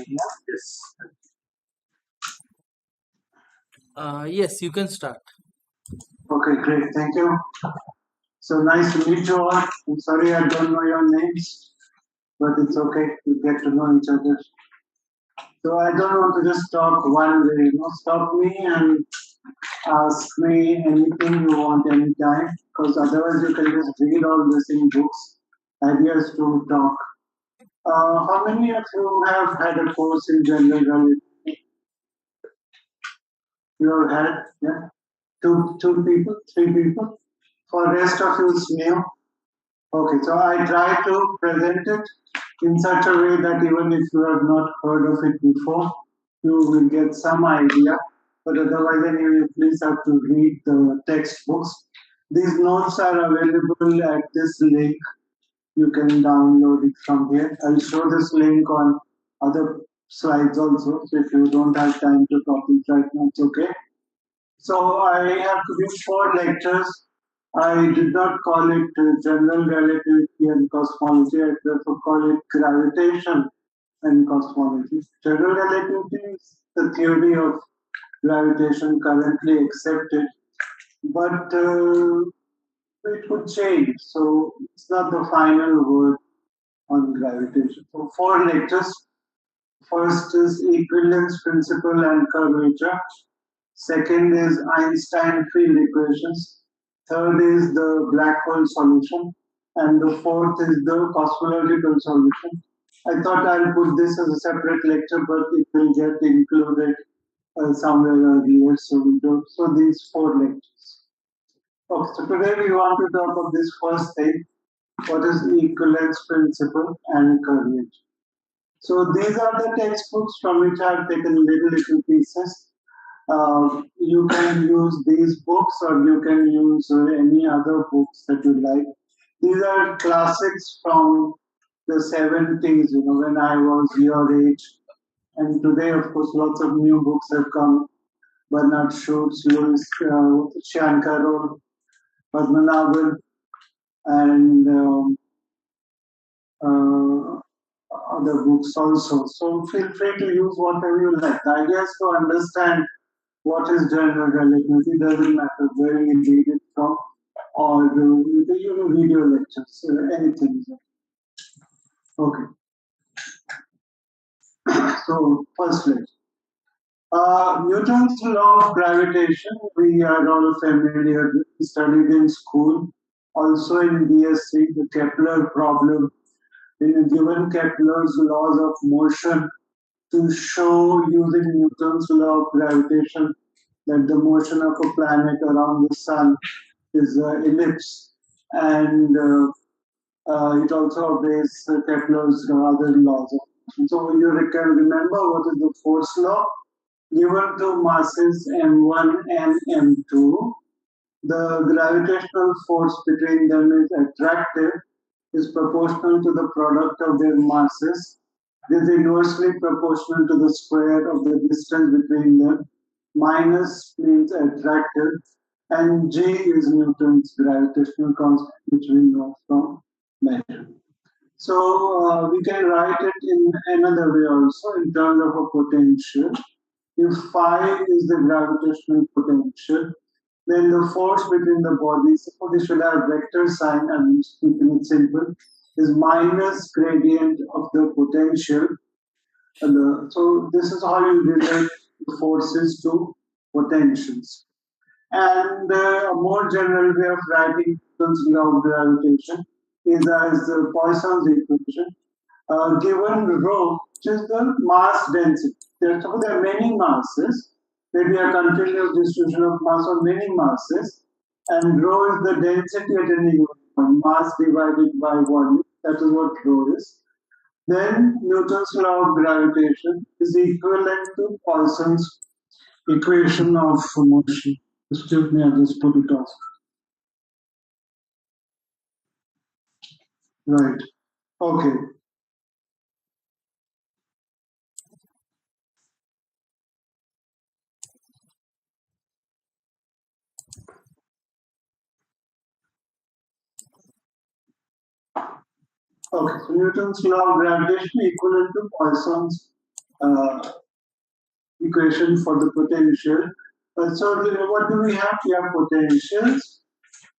Yeah? Yes. Yes, you can start. Okay, great. Thank you. So nice to meet you all. I'm sorry I don't know your names, but it's okay. We get to know each other. So I don't want to just talk one way. Stop me and ask me anything you want anytime, because otherwise you can just read all this in books. Idea is to talk. How many of you have had a course in general relativity? You have had, yeah? Two people, three people. For rest of you, it's new. Okay, so I try to present it in such a way that even if you have not heard of it before, you will get some idea. But otherwise, then you will please have to read the textbooks. These notes are available at this link. You can download it from here. I'll show this link on other slides also. So if you don't have time to copy it right now, it's okay. So I have to give 4 lectures. I did not call it general relativity and cosmology. I prefer call it gravitation and cosmology. General relativity is the theory of gravitation currently accepted, but it could change. So it's not the final word on gravitation. So 4 lectures. First is equivalence principle and curvature. Second is Einstein field equations. Third is the black hole solution. And the fourth is the cosmological solution. I thought I'll put this as a separate lecture, but it will get included somewhere earlier. So we do. So these 4 lectures. Okay, so today we want to talk about this first thing. What is equivalence principle and curvature? So these are the textbooks from which I've taken little pieces. You can use these books or you can use any other books that you like. These are classics from the 70s, when I was your age. And today, of course, lots of new books have come. Bernard Schultz, Louis Sean Carroll, Padmanabhan, and uh, other books also. So feel free to use whatever you like. The idea is to understand what is general relativity. Doesn't matter where you read it from or the video lectures, anything. Okay. So first lecture. Newton's law of gravitation, we are all familiar with, studied in school, also in BSc, the Kepler problem. In a given Kepler's laws of motion, to show using Newton's law of gravitation that the motion of a planet around the sun is an ellipse, and it also obeys Kepler's other laws. So you can remember what is the force law? Given two masses m1 and m2, the gravitational force between them is attractive, is proportional to the product of their masses. It is inversely proportional to the square of the distance between them. Minus means attractive, and G is Newton's gravitational constant, which we know from measurement. So we can write it in another way also in terms of a potential. If phi is the gravitational potential, then the force between the bodies, suppose this should have vector sign, I'm keeping it simple, is minus gradient of the potential. So this is how you relate forces to potentials. And a more general way of writing Newton's law of gravitation is as the Poisson's equation. Given rho, which is the mass density. There are many masses, maybe a continuous distribution of mass on many masses, and rho is the density at any given point, mass divided by volume. That is what rho is. Then Newton's law of gravitation is equivalent to Poisson's equation of motion. Excuse me, I just put it off. Right. Okay. Okay. So Newton's law of gravitation equivalent to Poisson's uh, equation for the potential. What do we have? We have potentials.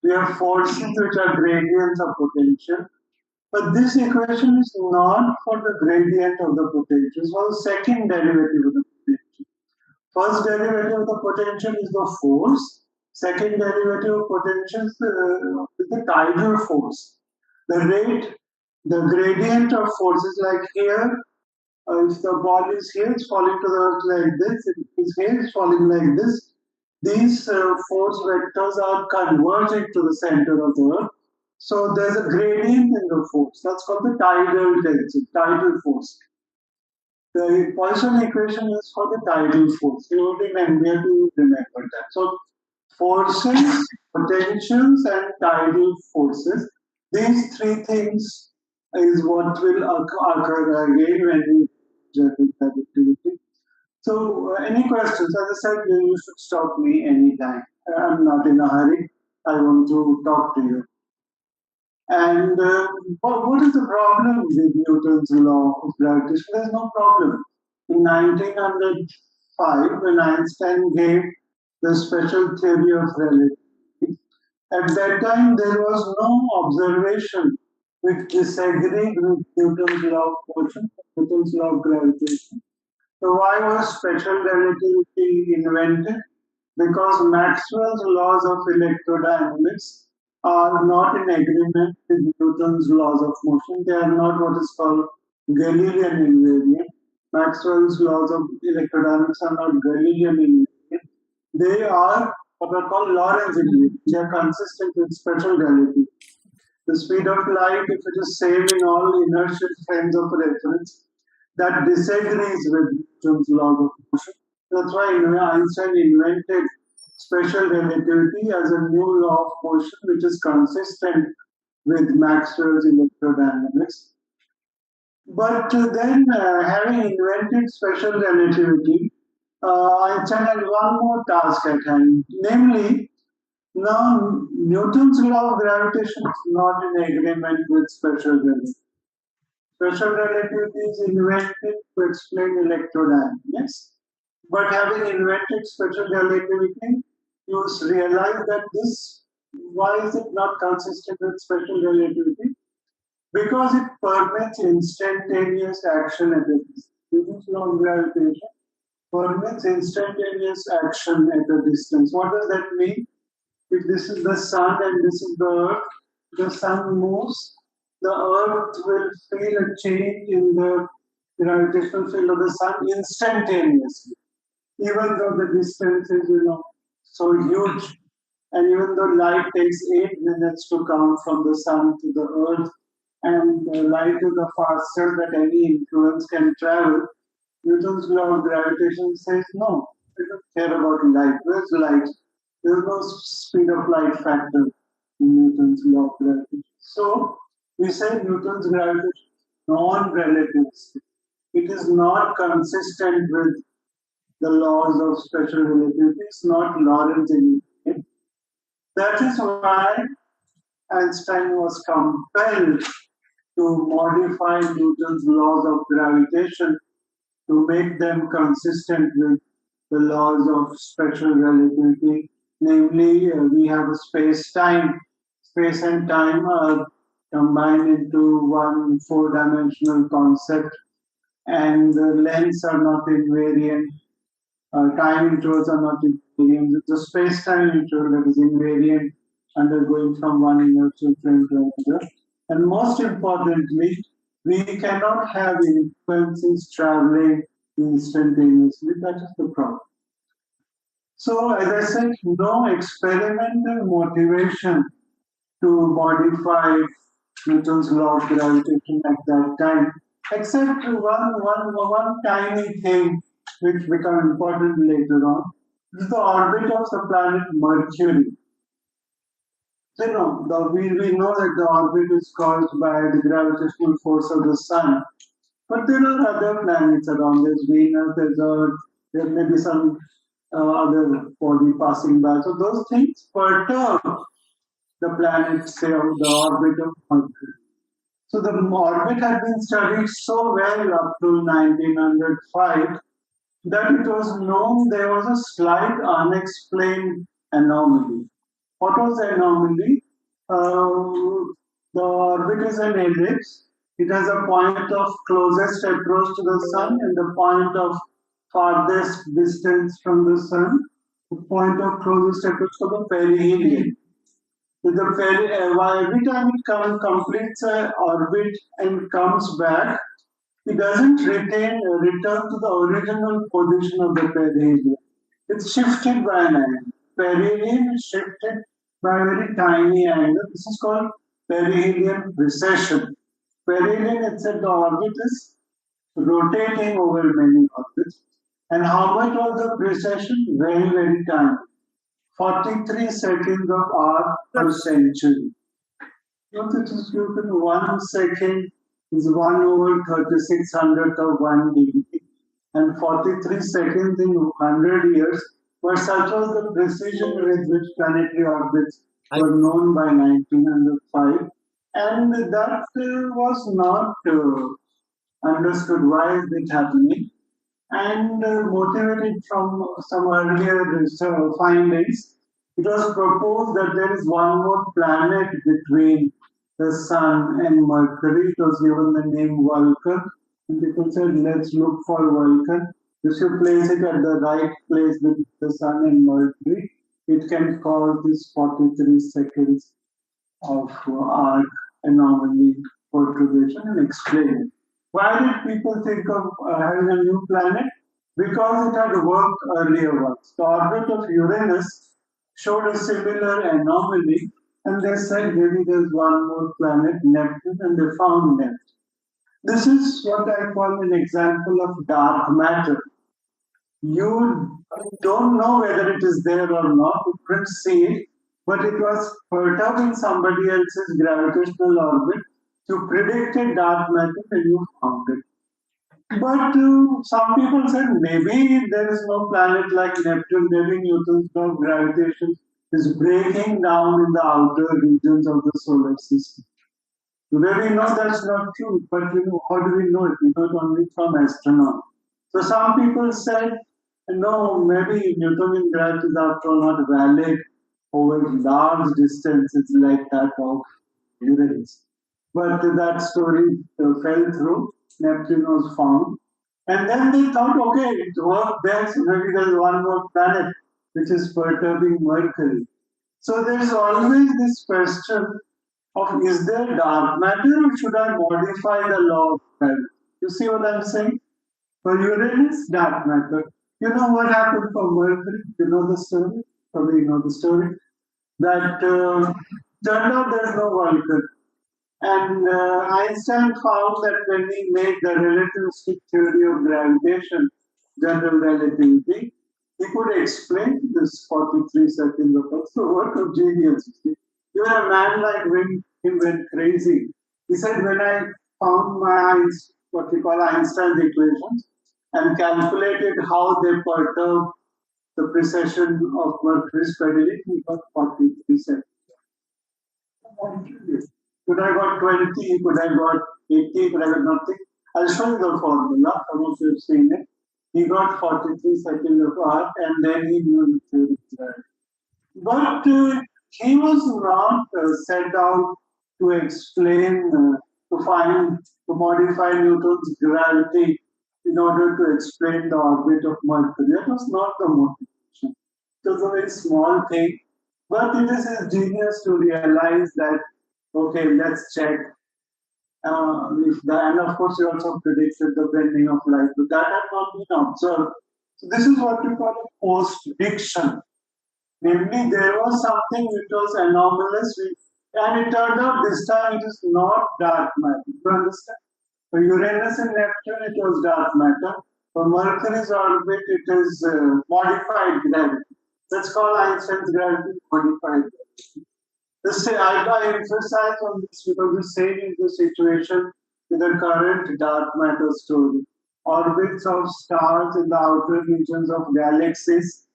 We have forces which are gradients of potential. But this equation is not for the gradient of the potential. It's for the second derivative of the potential. First derivative of the potential is the force. Second derivative of potential is the tidal force. The rate, the gradient of forces like here, if the ball is here, it's falling to the earth like this. If it is here, it's falling like this. These force vectors are converging to the center of the earth. So there's a gradient in the force. That's called the tidal tensor, tidal force. The Poisson equation is for the tidal force. You have to remember that. So forces, potentials, and tidal forces. These three things is what will occur again when we generate relativity. So, any questions? As I said, you should stop me anytime. I'm not in a hurry. I want to talk to you. And what is the problem with Newton's law of gravitation? There's no problem. In 1905, when Einstein gave the special theory of relativity, at that time there was no observation which disagreed with Newton's law of motion, Newton's law of gravitation. So why was special relativity invented? Because Maxwell's laws of electrodynamics are not in agreement with Newton's laws of motion. They are not what is called Galilean invariant. Maxwell's laws of electrodynamics are not Galilean invariant. They are what are called Lorentz invariant. They are consistent with special relativity. The speed of light, if it is same in all inertial frames of reference, that disagrees with Newton's law of motion. That's why Einstein invented special relativity as a new law of motion which is consistent with Maxwell's electrodynamics. But then, having invented special relativity, Einstein had one more task at hand, namely, now Newton's law of gravitation is not in agreement with special relativity. Special relativity is invented to explain electrodynamics. But having invented special relativity, you realize that this, why is it not consistent with special relativity? Because it permits instantaneous action at a distance. Newton's law of gravitation permits instantaneous action at a distance. What does that mean? If this is the sun and this is the earth, the sun moves, the earth will feel a change in the gravitational field of the sun instantaneously, even though the distance is, so huge. And even though light takes 8 minutes to come from the sun to the earth, and light is the faster that any influence can travel, Newton's law of gravitation says no, we don't care about light. Where's light? There's no speed of light factor in Newton's law of gravitation. So we say Newton's gravitation is non-relativistic. It is not consistent with the laws of special relativity. It's not Lorentz invariant. That is why Einstein was compelled to modify Newton's laws of gravitation to make them consistent with the laws of special relativity. Namely, we have a space-time. Space and time are combined into one four-dimensional concept, and the lengths are not invariant. Time intervals are not invariant. It's a space-time interval that is invariant, undergoing from one inertial frame to another. And most importantly, we cannot have influences traveling instantaneously. That is the problem. So, as I said, no experimental motivation to modify Newton's law of gravitation at that time, except one tiny thing which become important later on, is the orbit of the planet Mercury. So, we know that the orbit is caused by the gravitational force of the sun, but there are other planets around. There's Venus, there's Earth, there may be some other body passing by. So those things perturb the planet, say, of the orbit of Mercury. So the orbit had been studied so well up to 1905 that it was known there was a slight unexplained anomaly. What was the anomaly? The orbit is an ellipse. It has a point of closest approach to the sun and the point of farthest distance from the sun. The point of closest approach to the perihelion. With the every time it completes an orbit and comes back, it doesn't return to the original position of the perihelion. It's shifted by an angle. Perihelion is shifted by a very tiny angle. This is called perihelion precession. Perihelion itself, the orbit is rotating over many orbits. And how much was the precession? Very, very tiny. 43 seconds of arc per century. You can 1 second is 1 over 3600 of 1 degree, and 43 seconds in 100 years. But such was the precision with which planetary orbits were known by 1905, and that was not understood why is it happening. And motivated from some earlier findings, it was proposed that there is one more planet between the Sun and Mercury. It was given the name Vulcan. And people said, let's look for Vulcan. If you place it at the right place with the Sun and Mercury, it can cause this 43 seconds of arc anomaly perturbation and explain it. Why did people think of having a new planet? Because it had worked earlier once. The orbit of Uranus showed a similar anomaly, and they said maybe there's one more planet, Neptune, and they found Neptune. This is what I call an example of dark matter. You don't know whether it is there or not, you couldn't see it, but it was perturbing somebody else's gravitational orbit. You predicted dark matter and you found it. But some people said maybe there is no planet like Neptune, maybe Newton's law of gravitation is breaking down in the outer regions of the solar system. Today we know that's not true, but how do we know it? We know it only from astronomy. So some people said, no, maybe Newtonian gravity is after all not valid over large distances like that of Uranus. But that story fell through. Neptune was found. And then they thought, okay, it worked there, so maybe there's one more planet which is perturbing Mercury. So there's always this question of is there dark matter or should I modify the law of gravity? You see what I'm saying? For Uranus, dark matter. You know what happened for Mercury? You know the story? Probably you know the story. That turned out there's no Vulcan. And Einstein found that when he made the relativistic theory of gravitation, general relativity, he could explain this 43 seconds of Earth. So work of genius. Even a man like him went crazy. He said, when I found my what we call Einstein's equations and calculated how they perturb the precession of Mercury's perihelion, he got 43 seconds. Could I got 20? Could I got 80? Could I got nothing? I'll show you the formula. Some of you have seen it. He got 43 seconds of arc and then he knew the theory. But he was not set out to explain, to modify Newton's gravity in order to explain the orbit of Mercury. That was not the motivation. It was a very small thing. But it is his genius to realize that, okay, let's check. And of course, he also predicted the bending of light, but that had not been observed. So this is what we call a post-diction. Namely, there was something which was anomalous, and it turned out this time it is not dark matter. You understand? For Uranus and Neptune, it was dark matter. For Mercury's orbit, it is modified gravity. Let's call Einstein's gravity modified gravity. I emphasize on this because the same is the situation with the current dark matter story. Orbits of stars in the outer regions of galaxies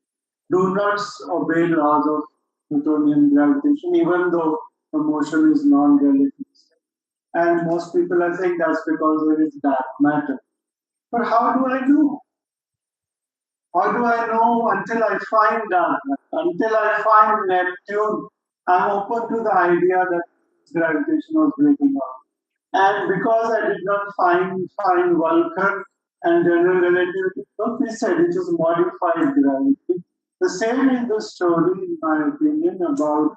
do not obey laws of Newtonian gravitation, even though the motion is non-relativistic. And most people are saying that's because there is dark matter. But how do I know? How do I know until I find dark matter? Until I find Neptune, I'm open to the idea that gravitation was breaking up. And because I did not find Vulcan and general relativity, so we said it is modified gravity. The same is the story, in my opinion, about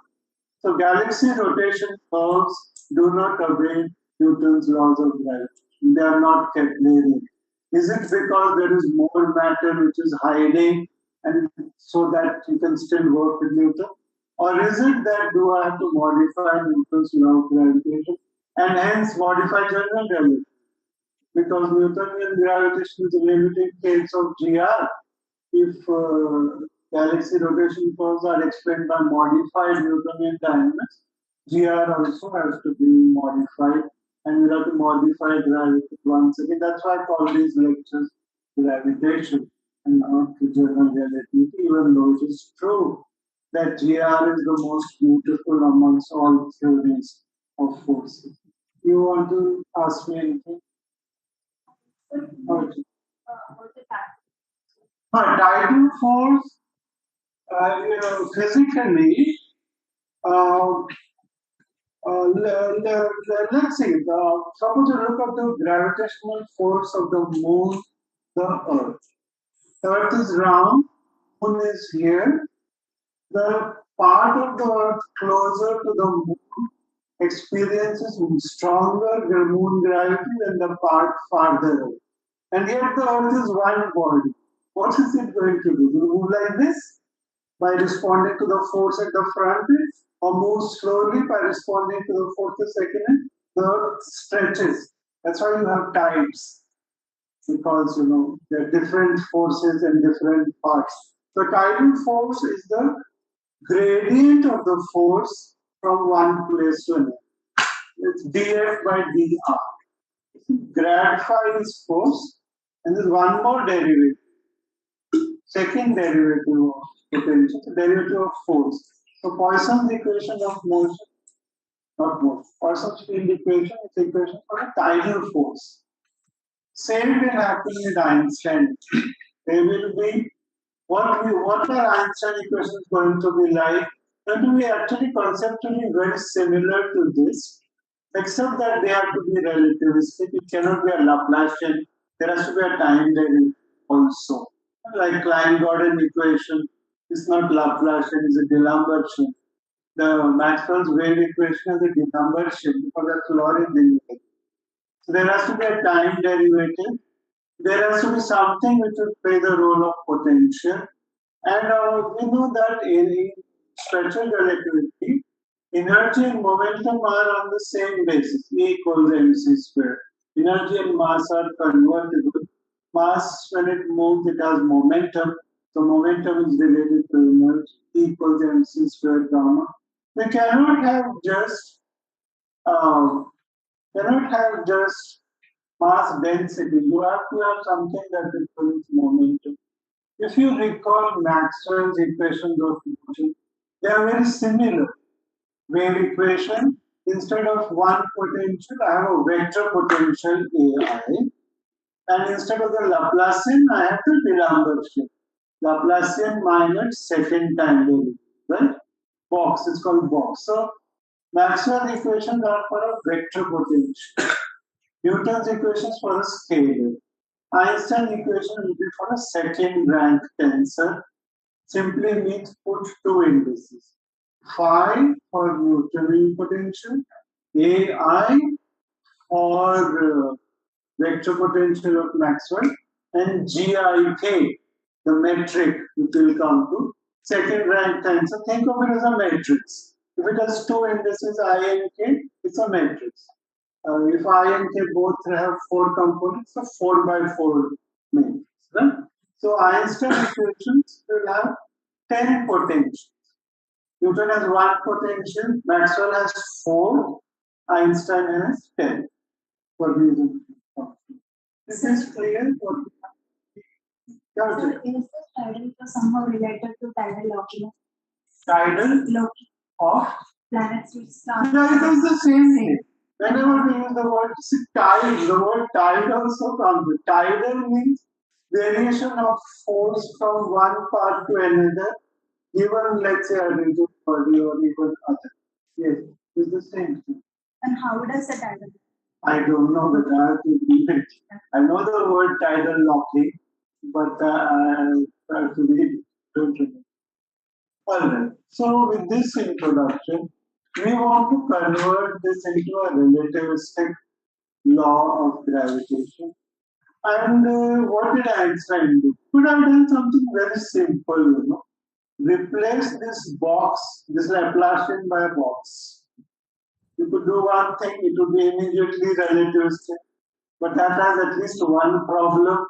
so galaxy rotation curves do not obey Newton's laws of gravitation. They are not Keplerian. Is it because there is more matter which is hiding and so that you can still work with Newton? Or is it that do I have to modify Newton's law of gravitation and hence modify general relativity? Because Newtonian gravitation is a limited case of GR. If galaxy rotation curves are explained by modified Newtonian dynamics, GR also has to be modified, and we have to modify gravity once again. That's why I call these lectures gravitation and not general relativity, even though it is true that GR is the most beautiful amongst all theories of forces. You want to ask me anything? Okay. Tidal force, physically, uh, let's see. Suppose you look at the gravitational force of the moon, the Earth. The Earth is round, moon is here. The part of the Earth closer to the moon experiences stronger moon gravity than the part farther away. And yet the Earth is one body. What is it going to do? Will it move like this by responding to the force at the front end, or move slowly by responding to the force at the second end? The Earth stretches. That's why you have tides, because there are different forces in different parts. The tidal force is the gradient of the force from one place to another. It's dF by dr. Grad phi is force, and there's one more derivative, second derivative of potential, the derivative of force. So Poisson's equation of motion, not motion, Poisson's field equation is equation for a tidal force. Same will happen with Einstein. They will be what are Einstein equations going to be like? Going to be actually conceptually very similar to this, except that they have to be relativistic. It cannot be a Laplacian. There has to be a time derivative also. Like Klein-Gordon equation is not Laplacian, it's a D'Alembert. The Maxwell's wave equation is a D'Alembert because that's Lorentz derivative. So there has to be a time derivative. There has to be something which will play the role of potential. And we know that in special relativity, energy and momentum are on the same basis, E equals mc squared. Energy and mass are convertible. Mass, when it moves, it has momentum. So momentum is related to energy, E equals mc squared gamma. We uh, cannot have just mass density. You have to have something that represents momentum. If you recall Maxwell's equations of motion, they are very similar. Wave equation, instead of one potential, I have a vector potential AI, and instead of the Laplacian, I have the D'Alembert. Laplacian minus second time derivative, right? Box, it's called box. So Maxwell equations are for a vector potential. Newton's equations for a scalar. Einstein equation will be for a second rank tensor. Simply means put two indices. Phi for Newtonian potential, AI for vector potential of Maxwell, and GIK, the metric which will come to second rank tensor. Think of it as a matrix. If it has two indices I and K, it's a matrix. If I and K both have four components, a 4 by 4 matrix. Right? So Einstein equations will have 10 potentials. Newton has one potential, Maxwell has 4, Einstein has 10 for reason. This is clear. So is the tidal somehow related to tidal locking? Tidal Locking of planets which start. Yeah, it is the same thing. Whenever we use the word tide, the word tide also comes. Tidal means variation of force from one part to another, given, let's say, a rigid body or even other. Yes, it's the same thing. And how does the tidal? I don't know, but I have to read it. I know the word tidal locking, but I have to read it. Don't remember. Alright, so with this introduction, we want to convert this into a relativistic law of gravitation. And what did Einstein do? Could have done something very simple, replace this box, this Laplacian by a box. You could do one thing, it would be immediately relativistic, but that has at least one problem,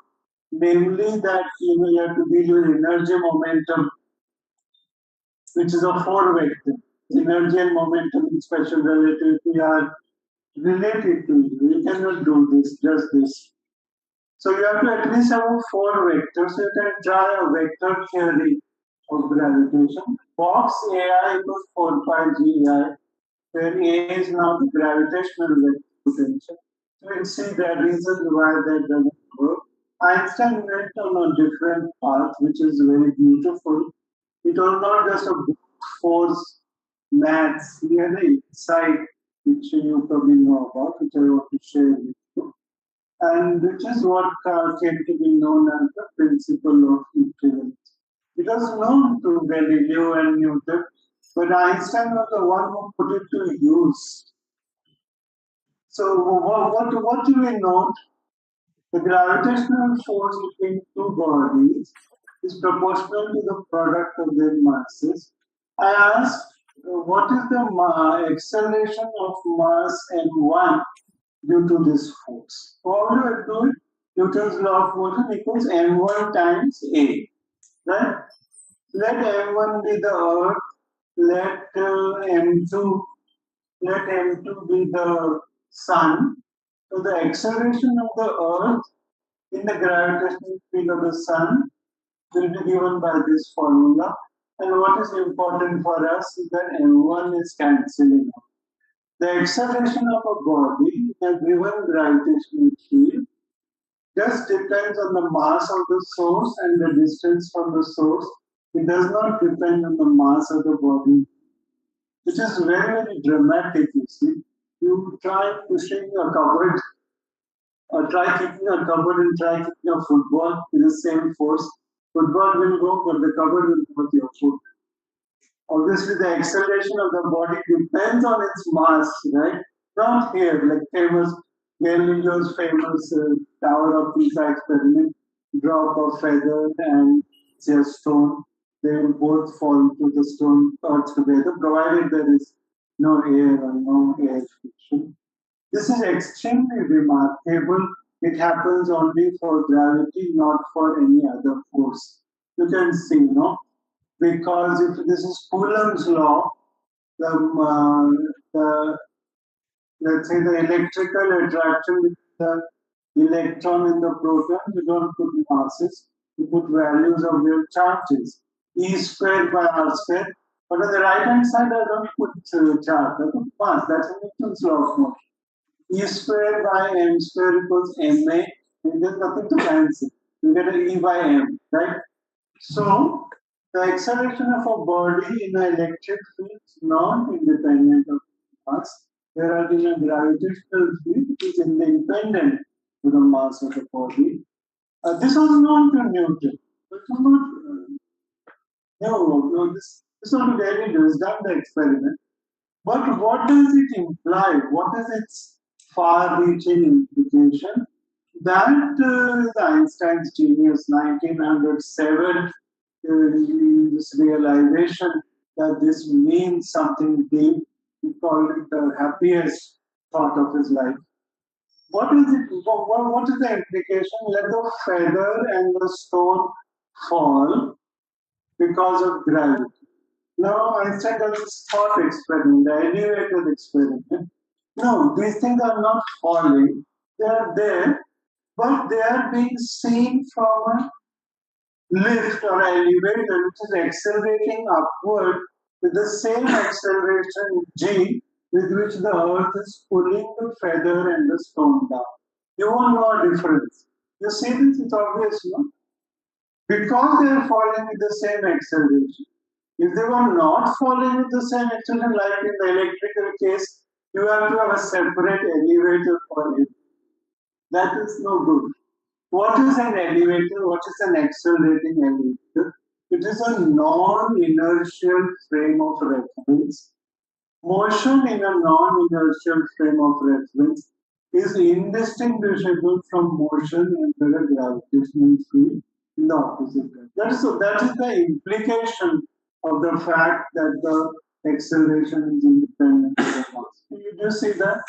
namely that you have to deal with energy momentum, which is a four vector. Energy and momentum in special relativity are related to each other. You cannot do this, just this. So you have to at least have four vectors. So you can try a vector theory of gravitation. Box AI equals 4 pi GI, where A is now the gravitational vector potential. So you see there are reasons why that doesn't work. Einstein went on a different path, which is very beautiful. It was not just a brute force maths. He had an insight, which you probably know about, which I want to share with you, and which is what came to be known as the principle of equivalence. It was known to Galileo and Newton, but Einstein was the one who put it to use. So what do we know? The gravitational force between two bodies is proportional to the product of their masses. I asked, what is the acceleration of mass m1 due to this force? So how do I do it? Newton's law of motion equals m1 times a. Right? Let m1 be the earth. Let m2 be the sun. So the acceleration of the earth in the gravitational field of the sun will be given by this formula. And what is important for us is that m1 is cancelling out. The acceleration of a body in a given gravitational field just depends on the mass of the source and the distance from the source. It does not depend on the mass of the body, which is very, very dramatic, you see. You try pushing a cupboard, or try kicking a cupboard and try kicking a football with the same force. Football will go, but the cupboard will go with your foot. Obviously, the acceleration of the body depends on its mass, right? Not here, like Galileo's famous Tower of Pisa experiment, drop a feather and say a stone. They will both fall to the stone earth together, provided there is no air or no air friction. This is extremely remarkable. It happens only for gravity, not for any other force. You can see, no? Because if this is Coulomb's law, the let's say the electrical attraction with the electron and the proton, you don't put masses, you put values of their charges. E squared by R squared. But on the right hand side, I don't put charge, I put mass. That's Newton's law of motion. E squared by m squared equals ma, and there's nothing to cancel. You get an E by m, right? So, the acceleration of a body in an electric field is non-independent of mass, whereas in a gravitational field, it is independent to the mass of the body. This was known to Newton. But this was Galileo has done the experiment. But what does it imply? What is its far-reaching implication? That Einstein's genius, 1907, this realization that this means something deep. He called it the happiest thought of his life. What is it? What is the implication? Let the feather and the stone fall because of gravity. Now, Einstein does this thought experiment, the elevator experiment. No, these things are not falling. They are there, but they are being seen from a lift or elevator which is accelerating upward with the same acceleration g with which the earth is pulling the feather and the stone down. You won't know a difference. You see this, it's obvious, no? Because they are falling with the same acceleration. If they were not falling with the same acceleration, like in the electrical case, you have to have a separate elevator for it. That is no good. What is an elevator? What is an accelerating elevator? It is a non-inertial frame of reference. Motion in a non-inertial frame of reference is indistinguishable from motion under a gravitational field in the opposite direction. That is the implication of the fact that the acceleration is independent of the mass. You see that?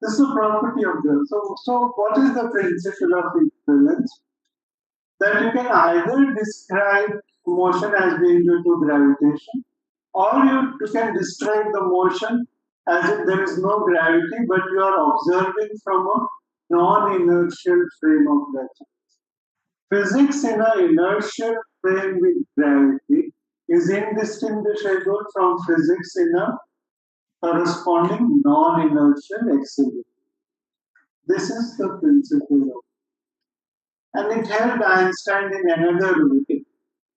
This is a property of the. So what is the principle of equivalence? That you can either describe motion as being due to gravitation, or you can describe the motion as if there is no gravity, but you are observing from a non-inertial frame of reference. Physics in an inertial frame with gravity is indistinguishable from physics in a corresponding non-inertial acceleration. This is the principle of, and it helped Einstein in another way.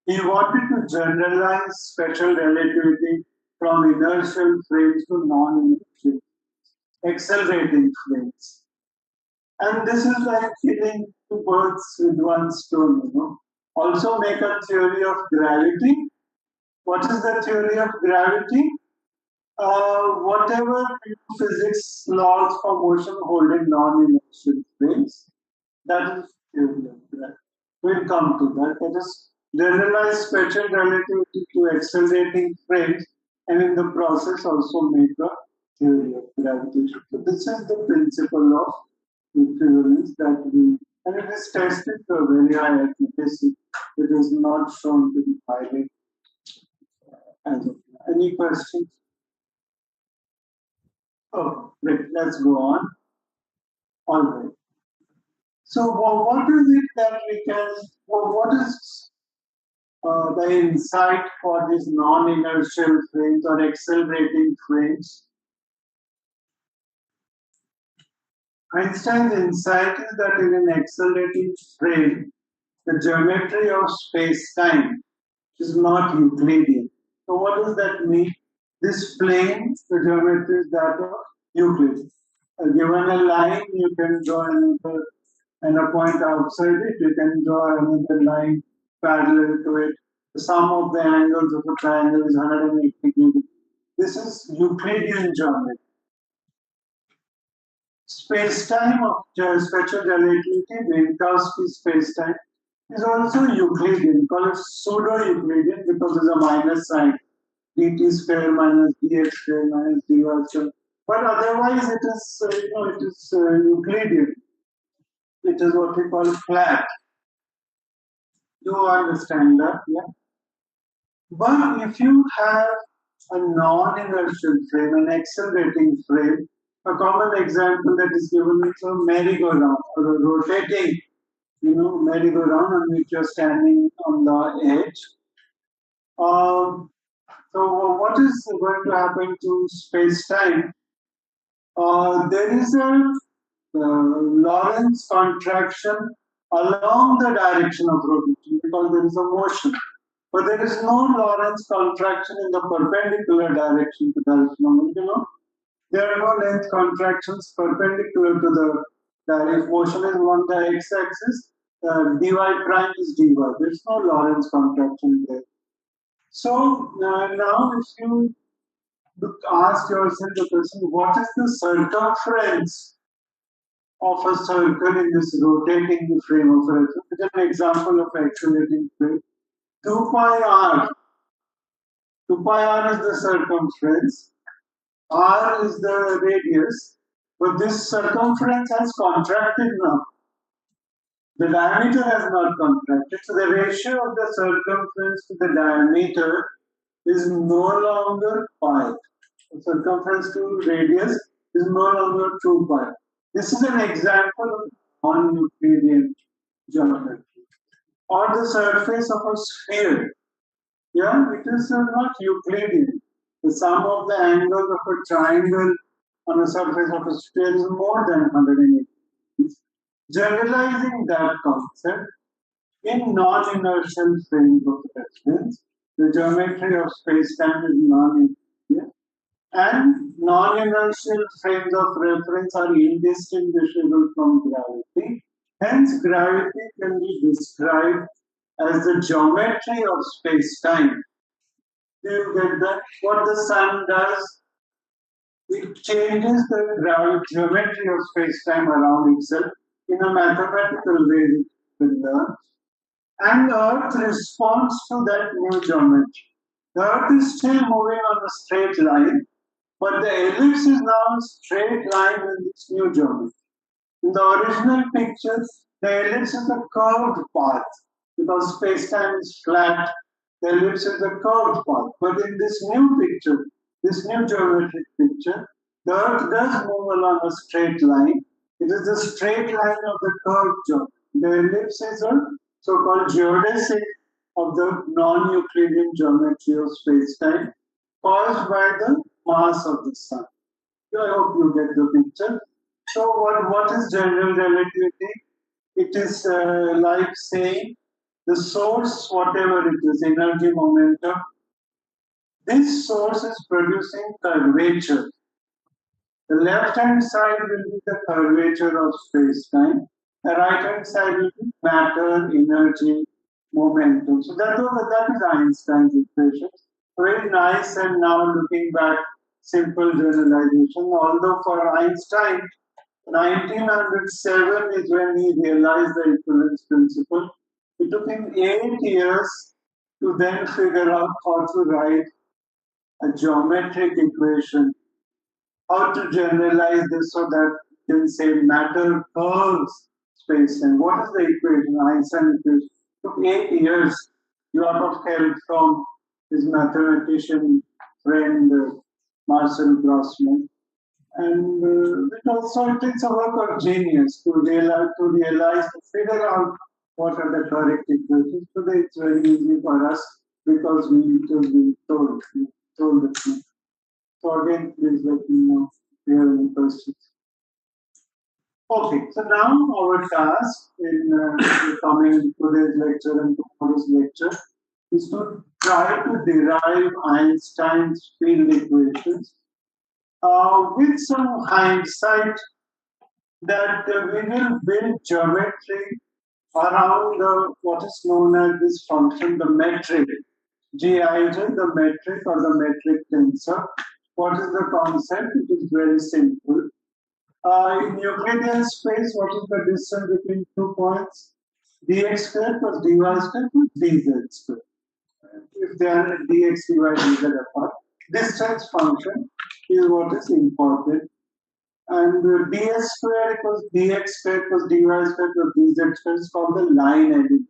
He wanted to generalize special relativity from inertial frames to non-inertial accelerating frames. And this is like killing two birds with one stone, you know. Also make a theory of gravity. What is the theory of gravity? Whatever physics laws for motion hold in non-inertial frames, that is theory of gravity. We'll come to that. That is generalize special relativity to accelerating frames, and in the process also make a theory of gravitation. So this is the principle of equivalence that we, and it is tested to a very high efficacy. It is not shown to be highly as of now. Any questions? Oh, great. Let's go on. All right. So, what is it that we can? What is the insight for these non-inertial frames or accelerating frames? Einstein's insight is that in an accelerating frame, the geometry of space-time is not Euclidean. So what does that mean? This plane, the geometry is that of Euclid. Given a line, you can draw another, and a point outside it, you can draw another line parallel to it. The sum of the angles of a triangle is 180 degrees. This is Euclidean geometry. Space-time of special relativity, Minkowski space-time, is also Euclidean, called pseudo-Euclidean because there's a minus sign, dt square minus dx square minus dy square. But otherwise, it is Euclidean. It is what we call flat. You understand that, yeah? But if you have a non-inertial frame, an accelerating frame, a common example that is given is a merry-go-round or a rotating, merry-go-round on which you're standing on the edge. So what is going to happen to space-time? There is a Lorentz contraction along the direction of rotation because there is a motion. But there is no Lorentz contraction in the perpendicular direction to the direction of motion. There are no length contractions perpendicular to the direct. If motion is on the x-axis, dy prime is dy. There is no Lorentz contraction there. So now if you ask yourself the question, what is the circumference of a circle in this rotating frame of reference? It's an example of accelerating frame. 2 pi r. 2 pi r is the circumference. R is the radius. But this circumference has contracted now. The diameter has not contracted. So the ratio of the circumference to the diameter is no longer pi. The circumference to radius is no longer 2 pi. This is an example of non-Euclidean geometry. Or the surface of a sphere. Yeah, it is not Euclidean. the sum of the angles of a triangle on a surface of a sphere is more than 180 degrees. Generalizing that concept in non-inertial frames of reference, the geometry of space-time is non-inertial, and non-inertial frames of reference are indistinguishable from gravity. Hence, gravity can be described as the geometry of space-time. Do you get that? What the sun does, it changes the geometry of space-time around itself in a mathematical way we will learn. And Earth responds to that new geometry. The Earth is still moving on a straight line, but the ellipse is now a straight line in this new geometry. In the original picture, the ellipse is a curved path because space-time is flat. The ellipse is a curved path. But in this new picture, this new geometric picture, the Earth does move along a straight line. It is the straight line of the curved geometry. The ellipse is a so-called geodesic of the non-Euclidean geometry of space-time caused by the mass of the sun. So I hope you get the picture. So what is general relativity? It is like saying the source, whatever it is, energy, momentum, this source is producing curvature. The left-hand side will be the curvature of space-time. The right-hand side will be matter, energy, momentum. So that is Einstein's equation. Very nice, and now looking back, simple generalization. Although for Einstein, 1907 is when he realized the equivalence principle. It took him 8 years to then figure out how to write a geometric equation, how to generalize this so that you can say matter curves space. And what is the equation? Einstein equation. It took 8 years, a lot of help from his mathematician friend Marcel Grossman. And it takes a work of genius to realize, to figure out what are the correct equations. Today it's very easy for us because we told the truth. So again, please let me know if you have any questions. Okay, so now our task in coming today's lecture and tomorrow's lecture is to try to derive Einstein's field equations with some hindsight that we will build geometry around what is known as this function, the metric, Gij, the metric or the metric tensor. What is the concept? It is very simple. In Euclidean space, what is the distance between 2 points? Dx squared plus dy squared plus dz squared. If they are dx, dy, dz apart, distance function is what is important. And ds squared equals dx squared plus dy squared plus dz squared is called the line element.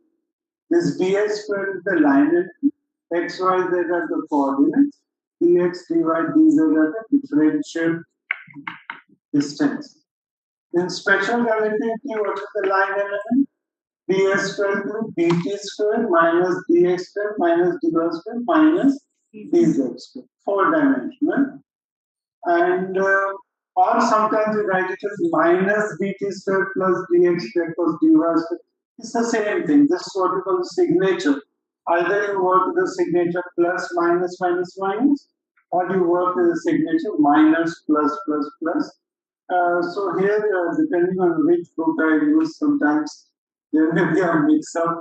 This ds squared is the line element. X, y, z are the coordinates. Dx, dy, dz are the differential distance. In special relativity, what is the line element? ds squared plus dt squared minus dx squared minus dy squared minus dz squared. 4-dimensional. And or sometimes we write it as minus dt squared plus dx squared plus dy squared. It's the same thing. This is what we call signature. Either you work with the signature plus minus minus minus, or you work with the signature minus plus plus plus. So here, depending on which book I use, sometimes there may be a mix-up.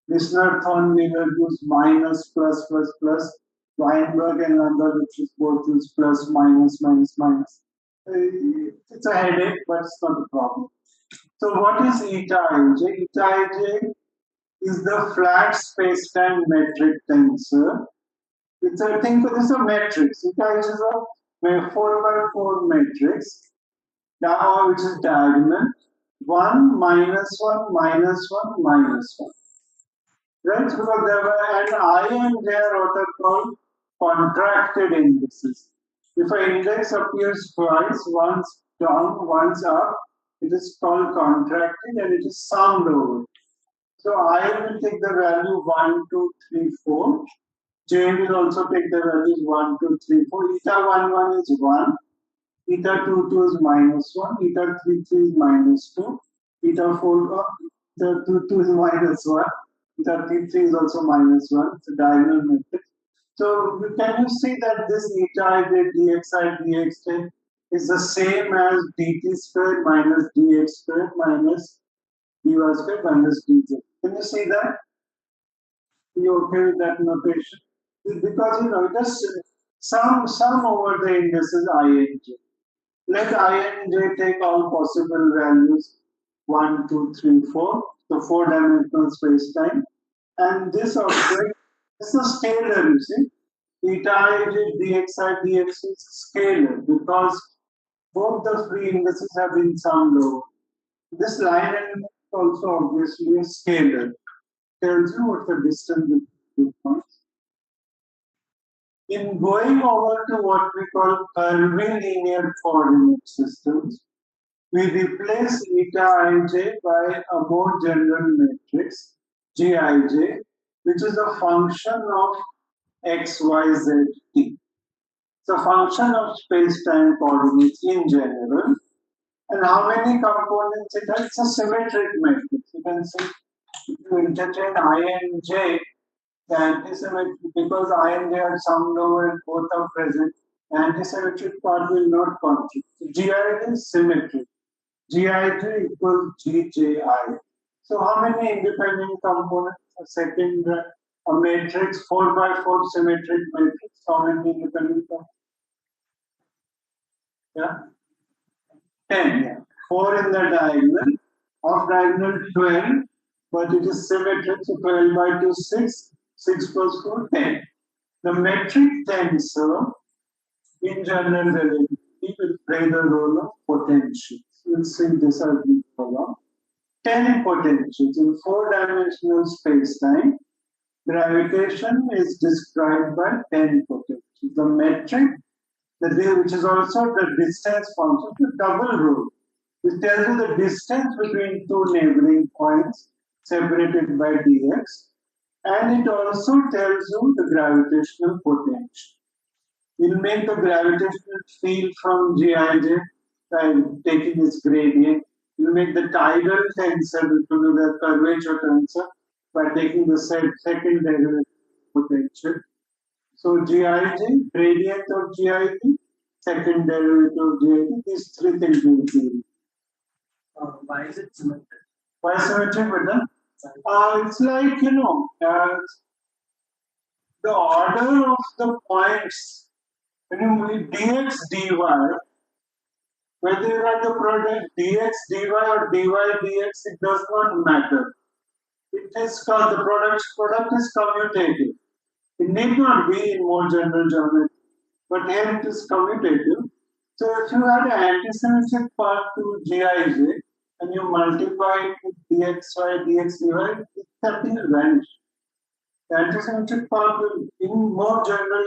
Listener Thorn will use minus plus plus plus. Weinberg and other which is both use plus minus minus minus. It's a headache, but it's not a problem. So what is eta ij? Eta ij is the flat space-time metric tensor. It's a thing for this is a matrix. Eta ij is a 4x4 matrix. Now which is diagonal. 1 minus 1 minus 1 minus 1. Right? Because there were and I and J are what are called contracted indices. If an index appears twice, once down, once up, it is called contracted and it is summed over. So I will take the value 1, 2, 3, 4. J will also take the values 1, 2, 3, 4. Eta 1, 1 is 1. Eta 2, 2 is minus 1. Eta 3, 3 is minus 2. Eta 4, eta 2, 2 is minus 1. Eta 3, 3 is also minus 1. It's a diagonal matrix. So can you see that this eta I dxi dx is the same as dt squared minus dx squared minus dy squared minus dz. Can you see that? You okay with that notation? Because just sum over the indices I and j. Let I and j take all possible values 1, 2, 3, 4, the 4-dimensional space-time, and this object is a scalar, you see. Eta I dxi dx is scalar because both the free indices have been summed over. This line element is also obviously a scalar. Tells you what the distance between two points. In going over to what we call curvilinear coordinate systems, we replace eta ij by a more general matrix, gij, which is a function of x, y, z, t. It's a function of space-time coordinates in general. And how many components it has? It's a symmetric matrix. You can see if you interchange I and j, the antisymmetric, because I and j are summed over and both are present, the antisymmetric part will not contribute. Gij is symmetric. Gij equals Gji. So how many independent components? A matrix 4 by 4 symmetric matrix. How many independent components? Yeah, 10. Yeah. 4 in the diagonal. Off diagonal 12, but it is symmetric. So 12 by 2 6. 6 plus 4 10. The metric tensor in general relativity will play the role of potentials. We'll see this as we go along. 10 potentials in 4-dimensional space-time. Gravitation is described by 10 potentials. The metric, which is also the distance function, the double rule. It tells you the distance between two neighboring points separated by dx, and it also tells you the gravitational potential. We'll make the gravitational field from Gij by taking its gradient. We'll make the tidal tensor, which will be the curvature tensor, by taking the second derivative potential. So Gij, gradient of Gij, second derivative of Gij, these three things will be. Why is it symmetric? Why symmetric, Veda? It's like, the order of the points, when you read dx, dy, whether you write the product dx, dy or dy, dx, it does not matter. It is called, the product is commutative. It need not be in more general geometry, but here it is commutative. So if you had an antisymmetric part to Gij and you multiply it with dxy, dx, dy, everything will vanish. The antisymmetric part will, in more general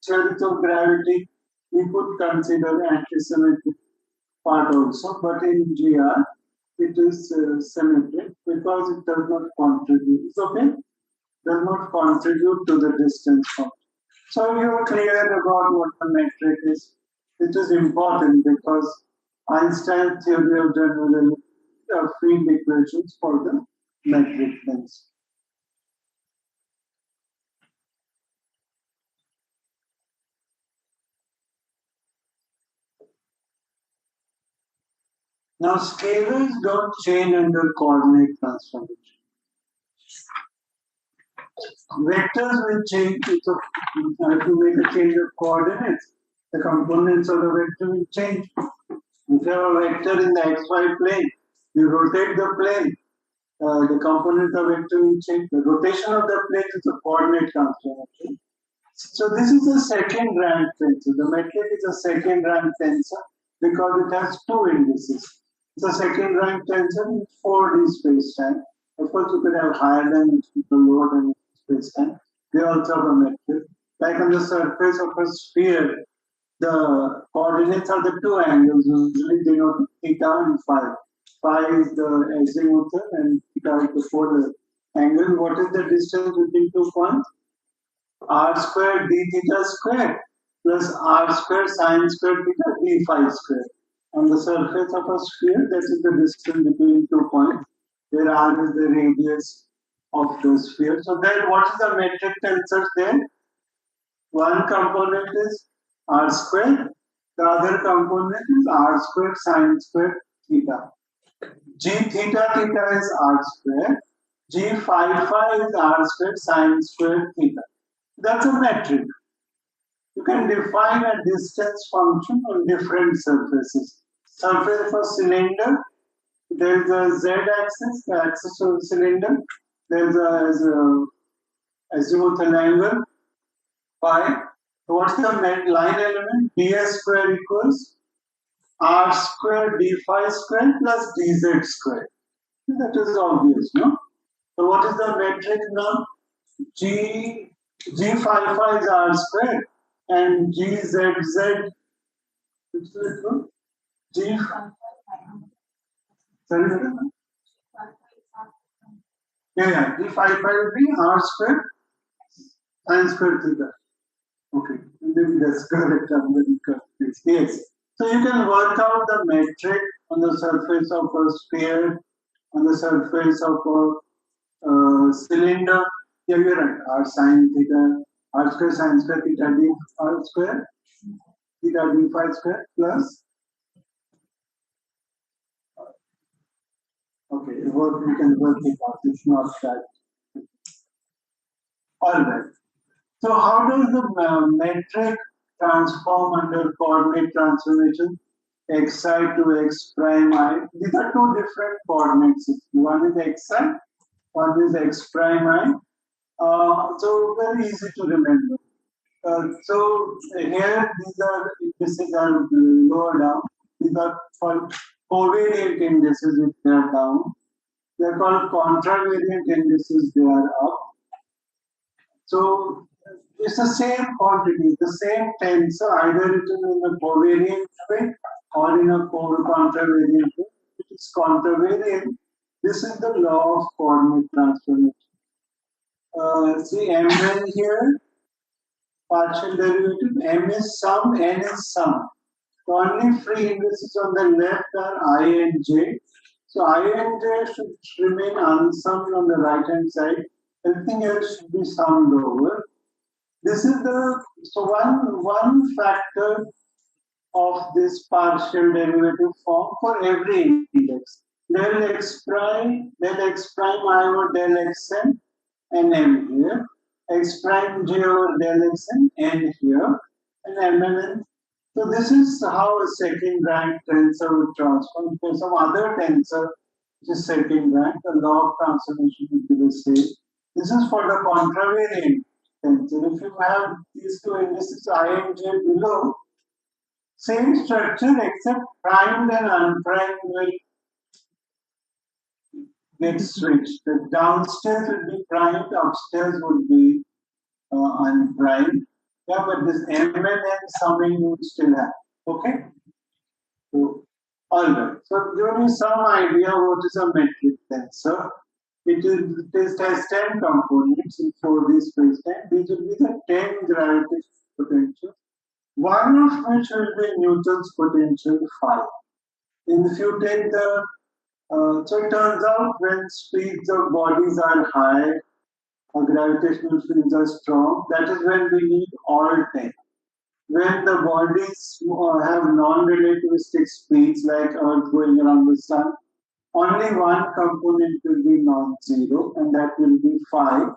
theories of gravity, we could consider antisymmetric part also, but in GR, it is symmetric because it does not contribute. It's okay? Does not contribute to the distance function. So you are clear about what the metric is. It is important because Einstein's theory of general relativity are field equations for the metric length. Now scalars don't change under coordinate transformation. Vectors will change if you make a change of coordinates. The components of the vector will change. If you have a vector in the xy plane, you rotate the plane, the component of the vector will change. The rotation of the plane is a coordinate transformation. So this is a second rank tensor. The metric is a second rank tensor because it has two indices. It's a second rank tensor in 4D space-time. Of course, you could have higher dimension, lower dimension space-time. They also have a metric. Like on the surface of a sphere, the coordinates are the two angles, usually denoted theta and phi. Phi is the azimuthal and theta is the polar angle. What is the distance between 2 points? r square d theta square plus r square sine square theta d phi square. On the surface of a sphere, that is the distance between 2 points, where r is the radius of the sphere. So then what is the metric tensor there? One component is r square, the other component is r square sine square theta. G theta theta is r square, g phi phi is r square sine square theta. That's a metric. You can define a distance function on different surfaces. Surface of a cylinder, there is a z-axis, the axis of the cylinder. There is a azimuthal angle phi. So what's the line element? ds square equals r square d phi square plus dz square. That is obvious, no? So what is the metric now? G phi phi is r square and g z z. G sorry, yeah, d phi phi will be r square sine square theta. Okay, maybe that's correct. Yes. So you can work out the metric on the surface of a sphere, on the surface of a cylinder. Yeah, you're right. R sine theta, r square sine square theta d r square theta d phi square plus. Okay, we can work it out. It's not that. All right. So how does the metric transform under coordinate transformation? Xi to x prime I. These are two different coordinates. One is xi, one is x prime I. So very easy to remember. So here indices are lower down. These are called covariant indices if they are down. They are called contravariant indices, they are up. So it's the same quantity, the same tensor, either it is in a covariant way or in a contravariant way. If it is contravariant, this is the law of coordinate transformation. See mn here, partial derivative, m is sum, n is sum. The only free indices on the left are I and j. So I and j should remain unsummed on the right hand side. Everything else should be summed over. This is one factor of this partial derivative form for every index. Del x prime I over del xn and m here, x prime j over del xn n here, and mn. So this is how a second rank tensor would transform. For some other tensor, which is second rank, the law of transformation would be the same. This is for the contravariant tensor. If you have these two indices I and j below, same structure except primed and unprimed will get switched. The downstairs will be primed, upstairs would be unprimed. Yeah, but this mn and summing would still have. Okay? So, alright. So, give me some idea what is a metric tensor. It has 10 components in 4D spacetime. These will be the 10 gravitational potentials, one of which will be Newton's potential phi. And if you take so it turns out when speeds of bodies are high or gravitational fields are strong, that is when we need all 10. When the bodies have non-relativistic speeds like Earth going around the Sun, only one component will be non-zero, and that will be phi.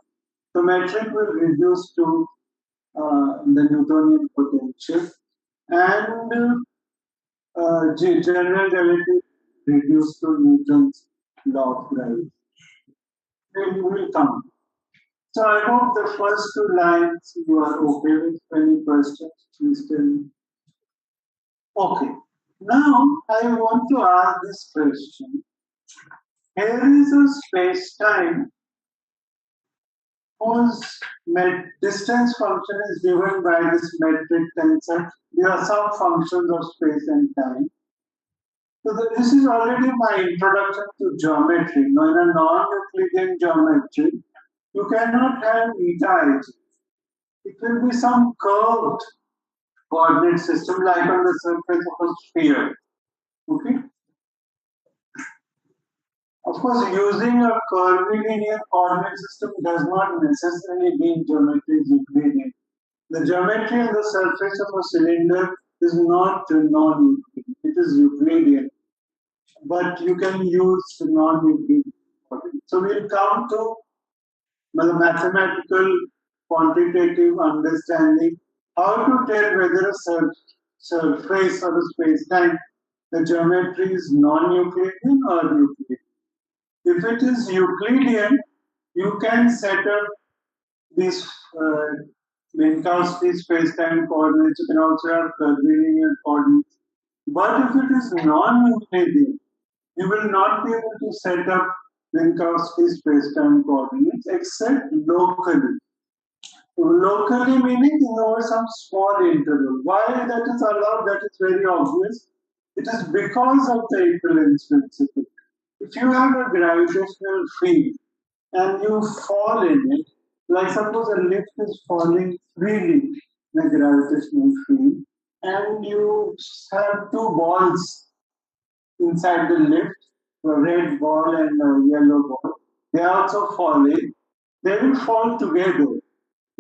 The metric will reduce to the Newtonian potential, and general relativity reduced to Newton's law of gravity. We will come. So I hope the first two lines you are okay with. Any questions, please tell me. Okay. Now I want to ask this question. Here is a space-time whose distance function is given by this metric tensor. There are some functions of space and time. So this is already my introduction to geometry. Now, in a non-Euclidean geometry, you cannot have eta ij. it will be some curved coordinate system like on the surface of a sphere. Okay. Of course, using a curvilinear coordinate system does not necessarily mean geometry is Euclidean. The geometry on the surface of a cylinder is not non-Euclidean. It is Euclidean, but you can use non-Euclidean. So we'll come to the mathematical quantitative understanding how to tell whether a surface or a space-time the geometry is non-Euclidean or Euclidean. If it is Euclidean, you can set up these Minkowski space-time coordinates. You can also have curvilinear coordinates. But if it is non-Euclidean, you will not be able to set up Minkowski space-time coordinates except locally. Locally meaning over some small interval. Why that is allowed, that is very obvious. It is because of the equivalence principle. If you have a gravitational field and you fall in it, like suppose a lift is falling freely in a gravitational field, and you have two balls inside the lift, a red ball and a yellow ball. They are also falling. They will fall together.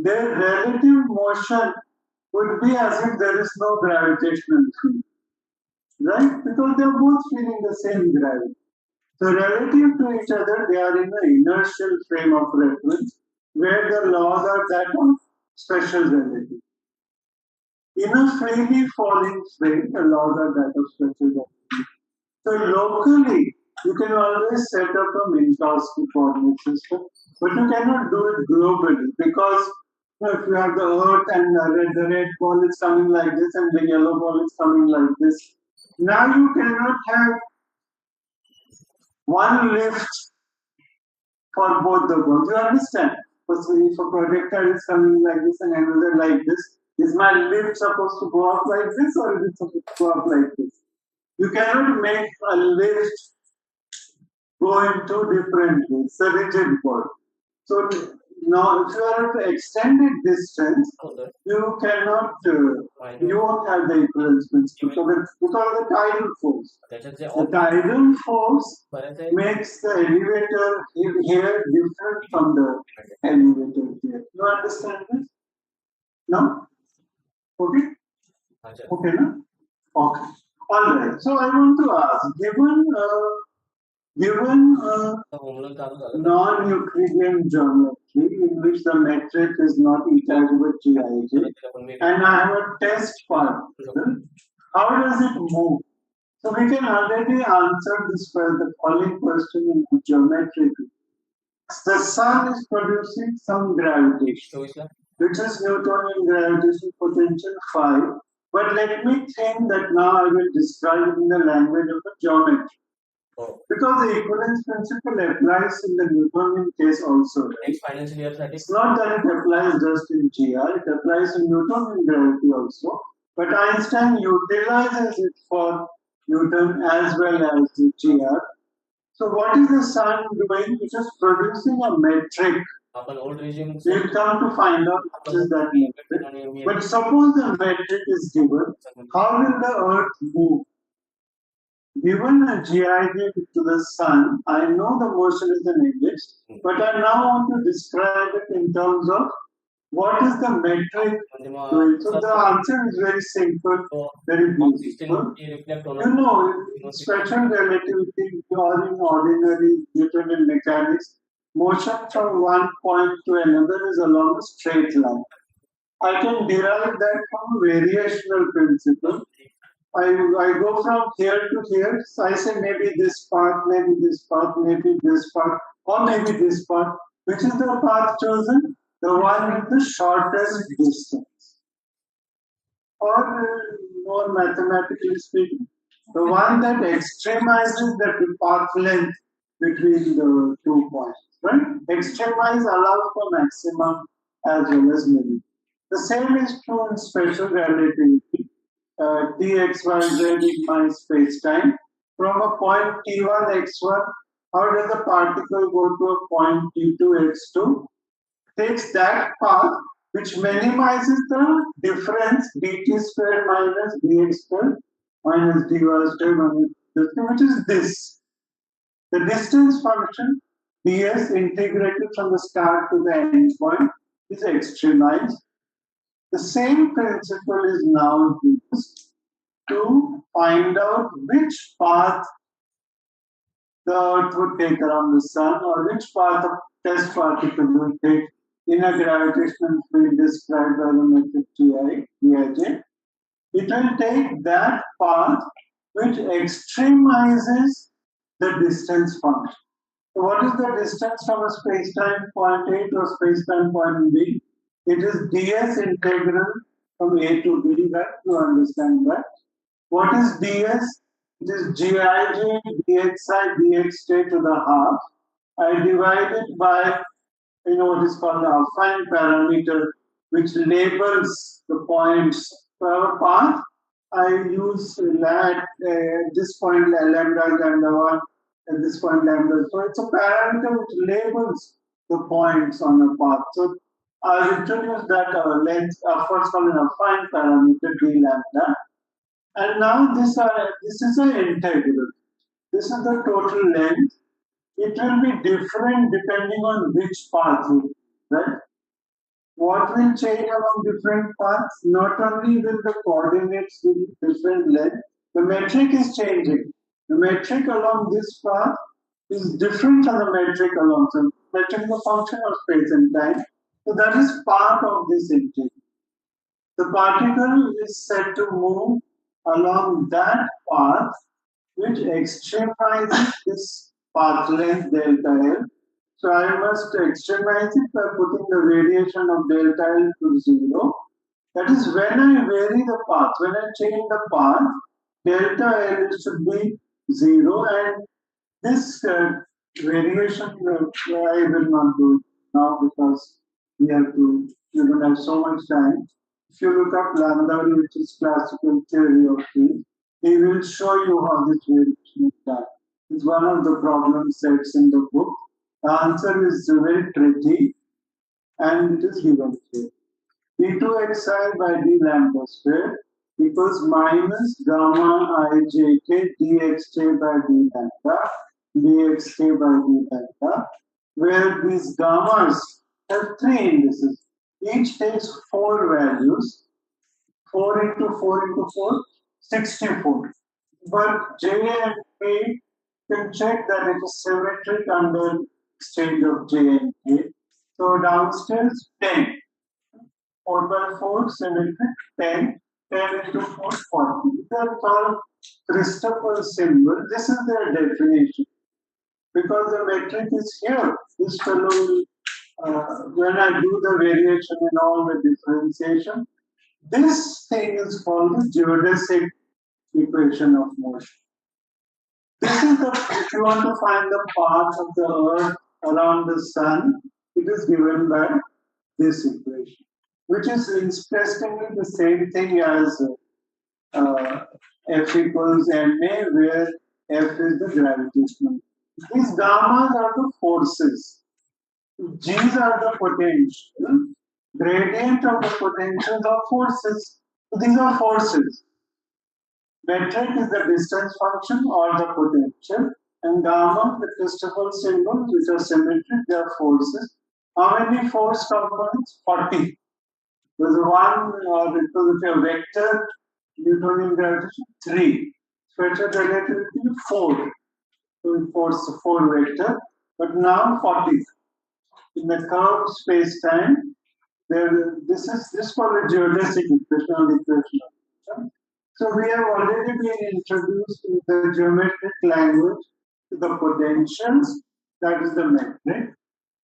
Their relative motion would be as if there is no gravitational field, right? Because they are both feeling the same gravity. So relative to each other, they are in an inertial frame of reference where the laws are that of special relativity. In a freely falling frame, the laws are that of special relativity. So locally, you can always set up a Minkowski coordinate system, but you cannot do it globally because if you have the Earth and the red ball is coming like this and the yellow ball is coming like this, now you cannot have one lift for both the balls. You understand? Because if a projectile is coming like this and another like this, is my lift supposed to go up like this or is it supposed to go up like this? You cannot make a lift go in two different ways. It's a rigid ball. So now, if you are at extended distance, you cannot, you won't have the equivalence principle because of the tidal force. The tidal force makes the elevator here different from the elevator here. You understand this? No? Okay? Okay, no? Okay. Alright. So I want to ask, given non-Euclidean geometry in which the metric is not eta but Gij, and I have a test particle, how does it move? So we can already answer this the following question in geometry. The sun is producing some gravitation, which is Newtonian gravitation potential 5. But let me think that now I will describe it in the language of a geometry. Because the equivalence principle applies in the Newtonian case also. It's not that it applies just in GR, it applies in Newtonian gravity also. But Einstein utilizes it for Newton as well as the GR. So what is the sun doing? It is producing a metric. We'll come to find out what is that metric. But suppose the metric is given, how will the Earth move? Given a Gij to the sun, I know the motion is an ellipse, but I now want to describe it in terms of what is the metric doing. So the answer is very simple, very beautiful. You know, in special relativity or in ordinary Newtonian mechanics, motion from one point to another is along a straight line. I can derive that from a variational principle. I go from here to here, so I say maybe this path, maybe this path, maybe this path, or maybe this path. Which is the path chosen? The one with the shortest distance. Or more mathematically speaking, the one that extremizes the path length between the 2 points. Right? Extremize allows for maximum as well as minimum. The same is true in special relativity. T, x, y, z in my space-time. From a point T1, x1, how does the particle go to a point T2, x2? Takes that path which minimizes the difference dt square minus dx square minus dy square minus this, which is this. The distance function ds integrated from the start to the end point is extremized. The same principle is now used to find out which path the Earth would take around the Sun or which path of test particles will take in a gravitational field described by the metric Gij. It will take that path which extremizes the distance function. So what is the distance from a space-time point A to a space-time point B? It is ds integral from A to B, right? You understand that. What is ds? It is gij dxi dxt to the half. I divide it by what is called the affine parameter, which labels the points per path. I use this point lambda 1, at this point lambda. So it's a parameter which labels the points on a path. So I'll introduce that length, first called an affine parameter d lambda. And now this is an integral. This is the total length. It will be different depending on which path you right? What will change along different paths? Not only will the coordinates be different length, the metric is changing. The metric along this path is different from the metric along some metric is a function of space and time. So that is part of this integral. The particle is said to move along that path which extremizes this path length delta L. So I must extremize it by putting the variation of delta L to 0. That is when I vary the path, when I change the path, delta L should be 0, and this variation I will not do now because we don't have so much time. If you look up lambda, which is classical theory of field, he will show you how this variation is done. It's one of the problem sets in the book. The answer is very tricky and it is given here. d2xi by d lambda square equals minus gamma ijk dxj by d lambda dxk by d lambda, where these gammas have 3 indices. Each takes 4 values. 4 into 4 into 4, 64. But j and k can check that it is symmetric under exchange of j and k. So downstairs 10. 4 by 4 symmetric 10. 10 into 4 40. These are called Christopher symbol. This is their definition. Because the metric is here. This fellow will, when I do the variation and all the differentiation, this thing is called the geodesic equation of motion. This is if you want to find the path of the Earth around the Sun, it is given by this equation, which is interestingly the same thing as F equals ma, where F is the gravitational. These gammas are the forces. G's are the potential. Gradient of the potentials are forces. So these are forces. Metric is the distance function or the potential, and gamma, the Christopher symbol, which are symmetric, they are forces. How many force components? 40. There's one, or it was a vector, Newtonian gravitation, 3. Special relativity, 4. So force 4 vector, but now 40. In the curved space-time, this is called a geodesic equation. So we have already been introduced in the geometric language to the potentials, that is the metric.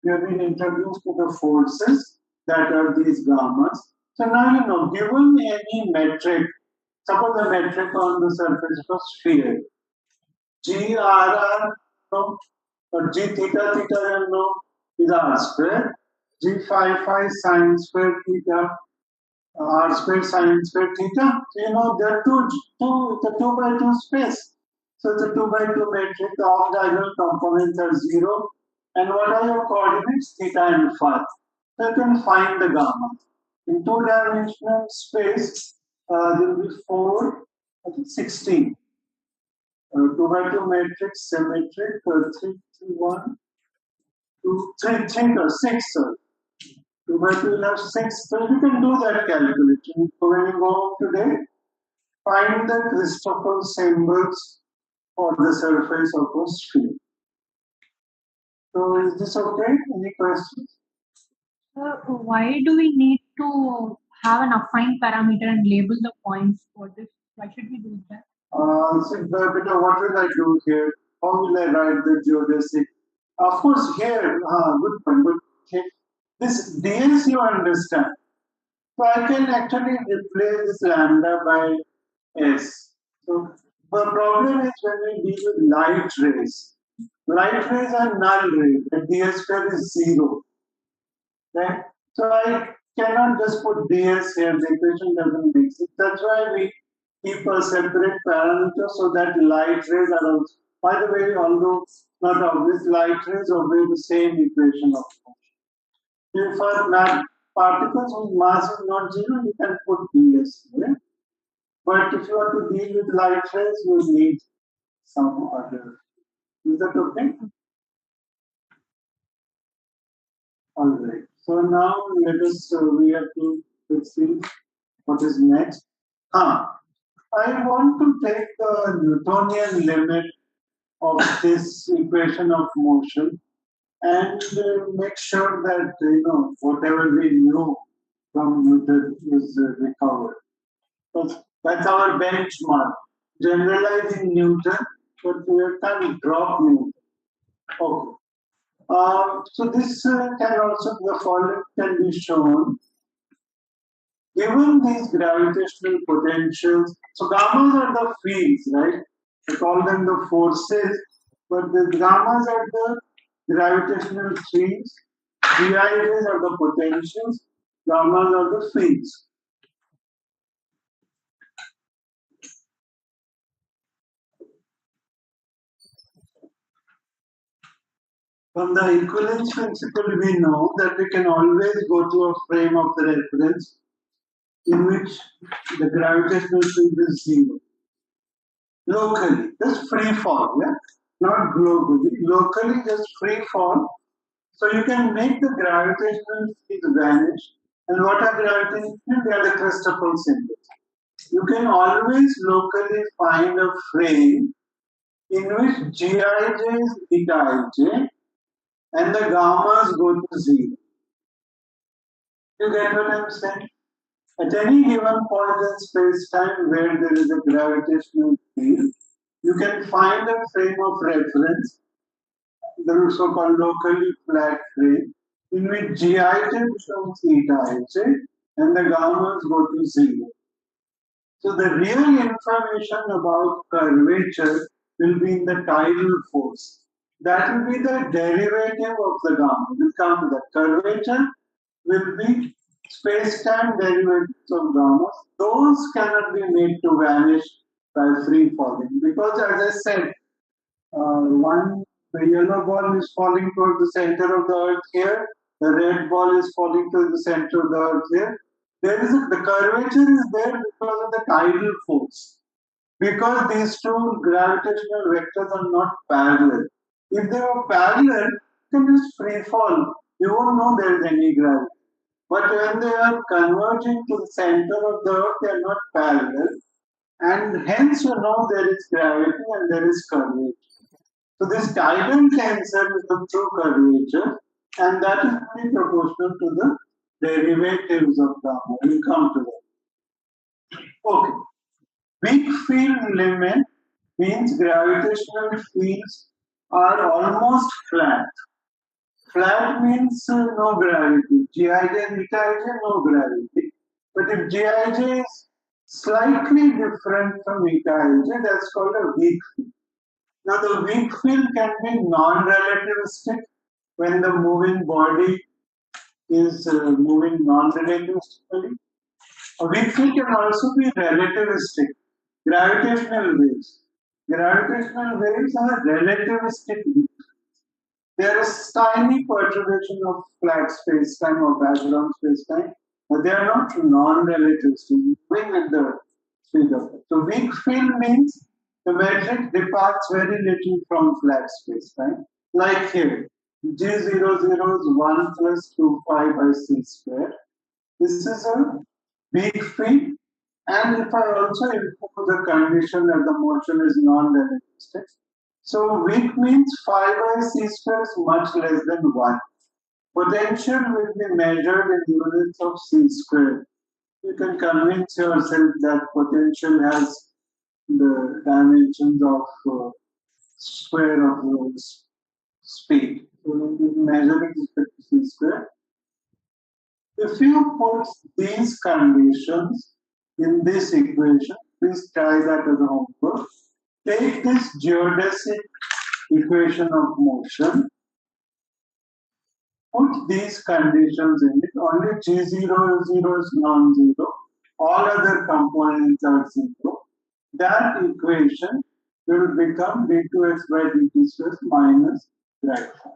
We have been introduced to the forces, that are these gammas. So now given any metric, suppose the metric on the surface of a sphere, GRR, no, or G theta theta no, is R square, G phi phi sine square theta, R square sine square theta. So there are the 2 by 2 space. So it's a 2 by 2 matrix. The off-diagonal components are 0. And what are your coordinates? Theta and phi. So you can find the gamma. In two-dimensional space, there will be 4, I think 16. 2 by 2 matrix, symmetric, 3, 3, 1, 2, 3, 3, 6, sorry. 2 by 2 will have 6. So you can do that calculation. So when you go home today, find the Christoffel symbols for the surface of a sphere. So is this okay? Any questions? Why do we need to have an affine parameter and label the points for this? Why should we do that? So, Peter, what will I do here? How will I write the geodesic? Of course, here, good point. But okay. This ds you understand. So I can actually replace this lambda by s. So the problem is when we deal with light rays. Light rays are null rays. The ds square is 0. Right? So I cannot just put ds here. The equation doesn't make sense. That's why we keep a separate parameter so that light rays are also. By the way, although not obvious, light rays obey the same equation of motion. If for particles whose mass is not zero, you can put ds. Right? But if you want to deal with light rays, you need some other. Is that okay? All right. So now let us, we have to see what is next. I want to take the Newtonian limit of this equation of motion and make sure that, whatever we knew from Newton is recovered. So that's our benchmark. Generalizing Newton, but we can't drop Newton. Okay. So this can also, the following can be shown. Given these gravitational potentials, so gammas are the fields, right? We call them the forces, but the gammas are the gravitational fields, GIs are the potentials, gammas are the fields. From the equivalence principle, we know that we can always go to a frame of the reference in which the gravitational field is zero. Locally, just free fall, yeah? Not globally. Locally, just free fall. So you can make the gravitational field vanish. And what are gravitational fields? They are the Christoffel symbols. You can always locally find a frame in which Gij is eta ij and the gammas go to zero. You get what I'm saying? At any given point in space-time where there is a gravitational field, you can find a frame of reference, the so-called locally flat frame, in which Gij becomes eta ij and the gammas go to zero. So the real information about curvature will be in the tidal force. That will be the derivative of the gamma. We'll come to that. Curvature will be space-time derivatives of gammas. Those cannot be made to vanish by free falling because, as I said, the yellow ball is falling towards the center of the earth here, the red ball is falling towards the center of the earth here. The curvature is there because of the tidal force. Because these two gravitational vectors are not parallel. If they were parallel, you can just free fall. You won't know there is any gravity. But when they are converging to the center of the earth, they are not parallel. And hence you know there is gravity and there is curvature. So this tidal tensor is the true curvature, and that is only proportional to the derivatives of gamma. We'll come to that. Okay. Weak field limit means gravitational fields are almost flat. Flat means no gravity. Gij and eta ij, no gravity. But if Gij is slightly different from eta ij, that's called a weak field. Now the weak field can be non-relativistic when the moving body is moving non-relativistically. A weak field can also be relativistic. Gravitational waves. Gravitational waves are relativistic. There is tiny perturbation of flat space-time or background space-time. but they are not non-relativistic, moving with the speed of light. So weak field means the metric departs very little from flat space, right? Like here, G00 is 1 plus 2 pi by c square. This is a weak field, and if I also impose the condition that the motion is non-relativistic, so weak means phi by c square is much less than 1. Potential will be measured in units of c square. You can convince yourself that potential has the dimensions of square of the speed. So we'll be measuring respect to c square. If you put these conditions in this equation, please try that as a homework. Take this geodesic equation of motion, put these conditions in it. Only G00 is non-zero. All other components are zero. That equation will become d2x by dt squared minus grad phi.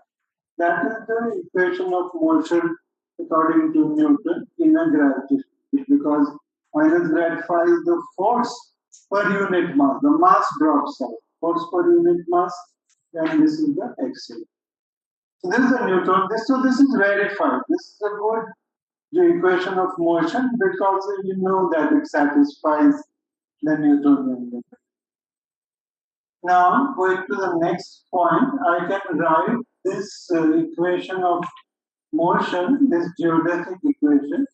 That is the equation of motion according to Newton in a gravitation field, because minus grad phi is the force per unit mass. The mass drops out. Force per unit mass, then this is the X. So this is the Newton. This is verified. This is a good equation of motion because you know that it satisfies the Newtonian limit. Now, going to the next point, I can write this equation of motion, this geodesic equation,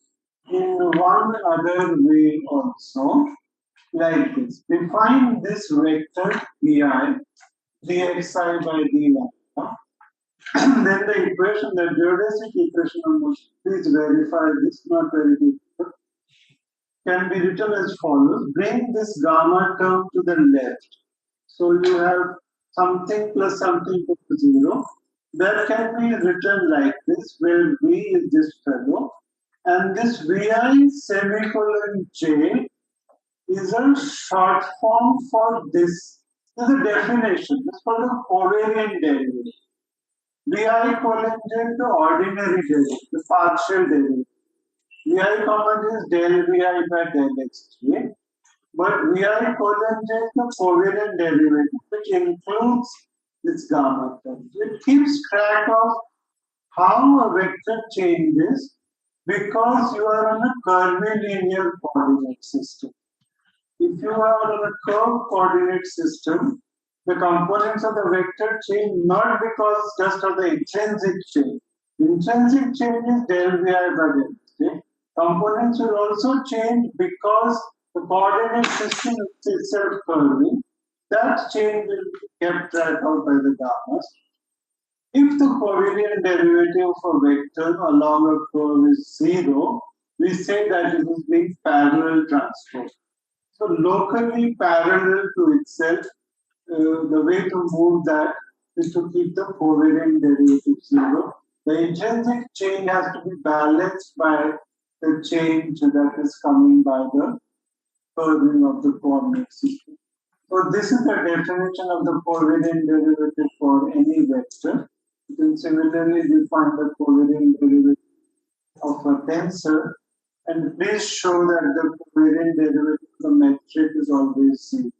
in one other way also, like this. Define this vector vi, dxi by dy. Then the equation, the geodesic equation of motion, please verify this, not very difficult, can be written as follows. Bring this gamma term to the left. So you have something plus something equal to 0. That can be written like this, where V is this fellow, and this Vi semicolon J is a short form for this. This is a definition. This is called the covariant derivative. Vi colon J is the ordinary derivative, the partial derivative. Vi comma J is del Vi by del Xj. But Vi colon J is the covariant derivative, which includes this gamma term. It keeps track of how a vector changes because you are on a curvilinear coordinate system. If you are on a curved coordinate system, the components of the vector change not because just of the intrinsic change. Intrinsic change is del Vi by del Xj. Components will also change because the coordinate system is itself curving. That change will be kept track of by the gammas. If the covariant derivative of a vector along a curve is 0, we say that it is being parallel transport. So locally parallel to itself, the way to move that is to keep the covariant derivative 0. The intrinsic change has to be balanced by the change that is coming by the curving of the coordinate system. So this is the definition of the covariant derivative for any vector. You can similarly define the covariant derivative of a tensor, and please show that the covariant derivative of the metric is always 0.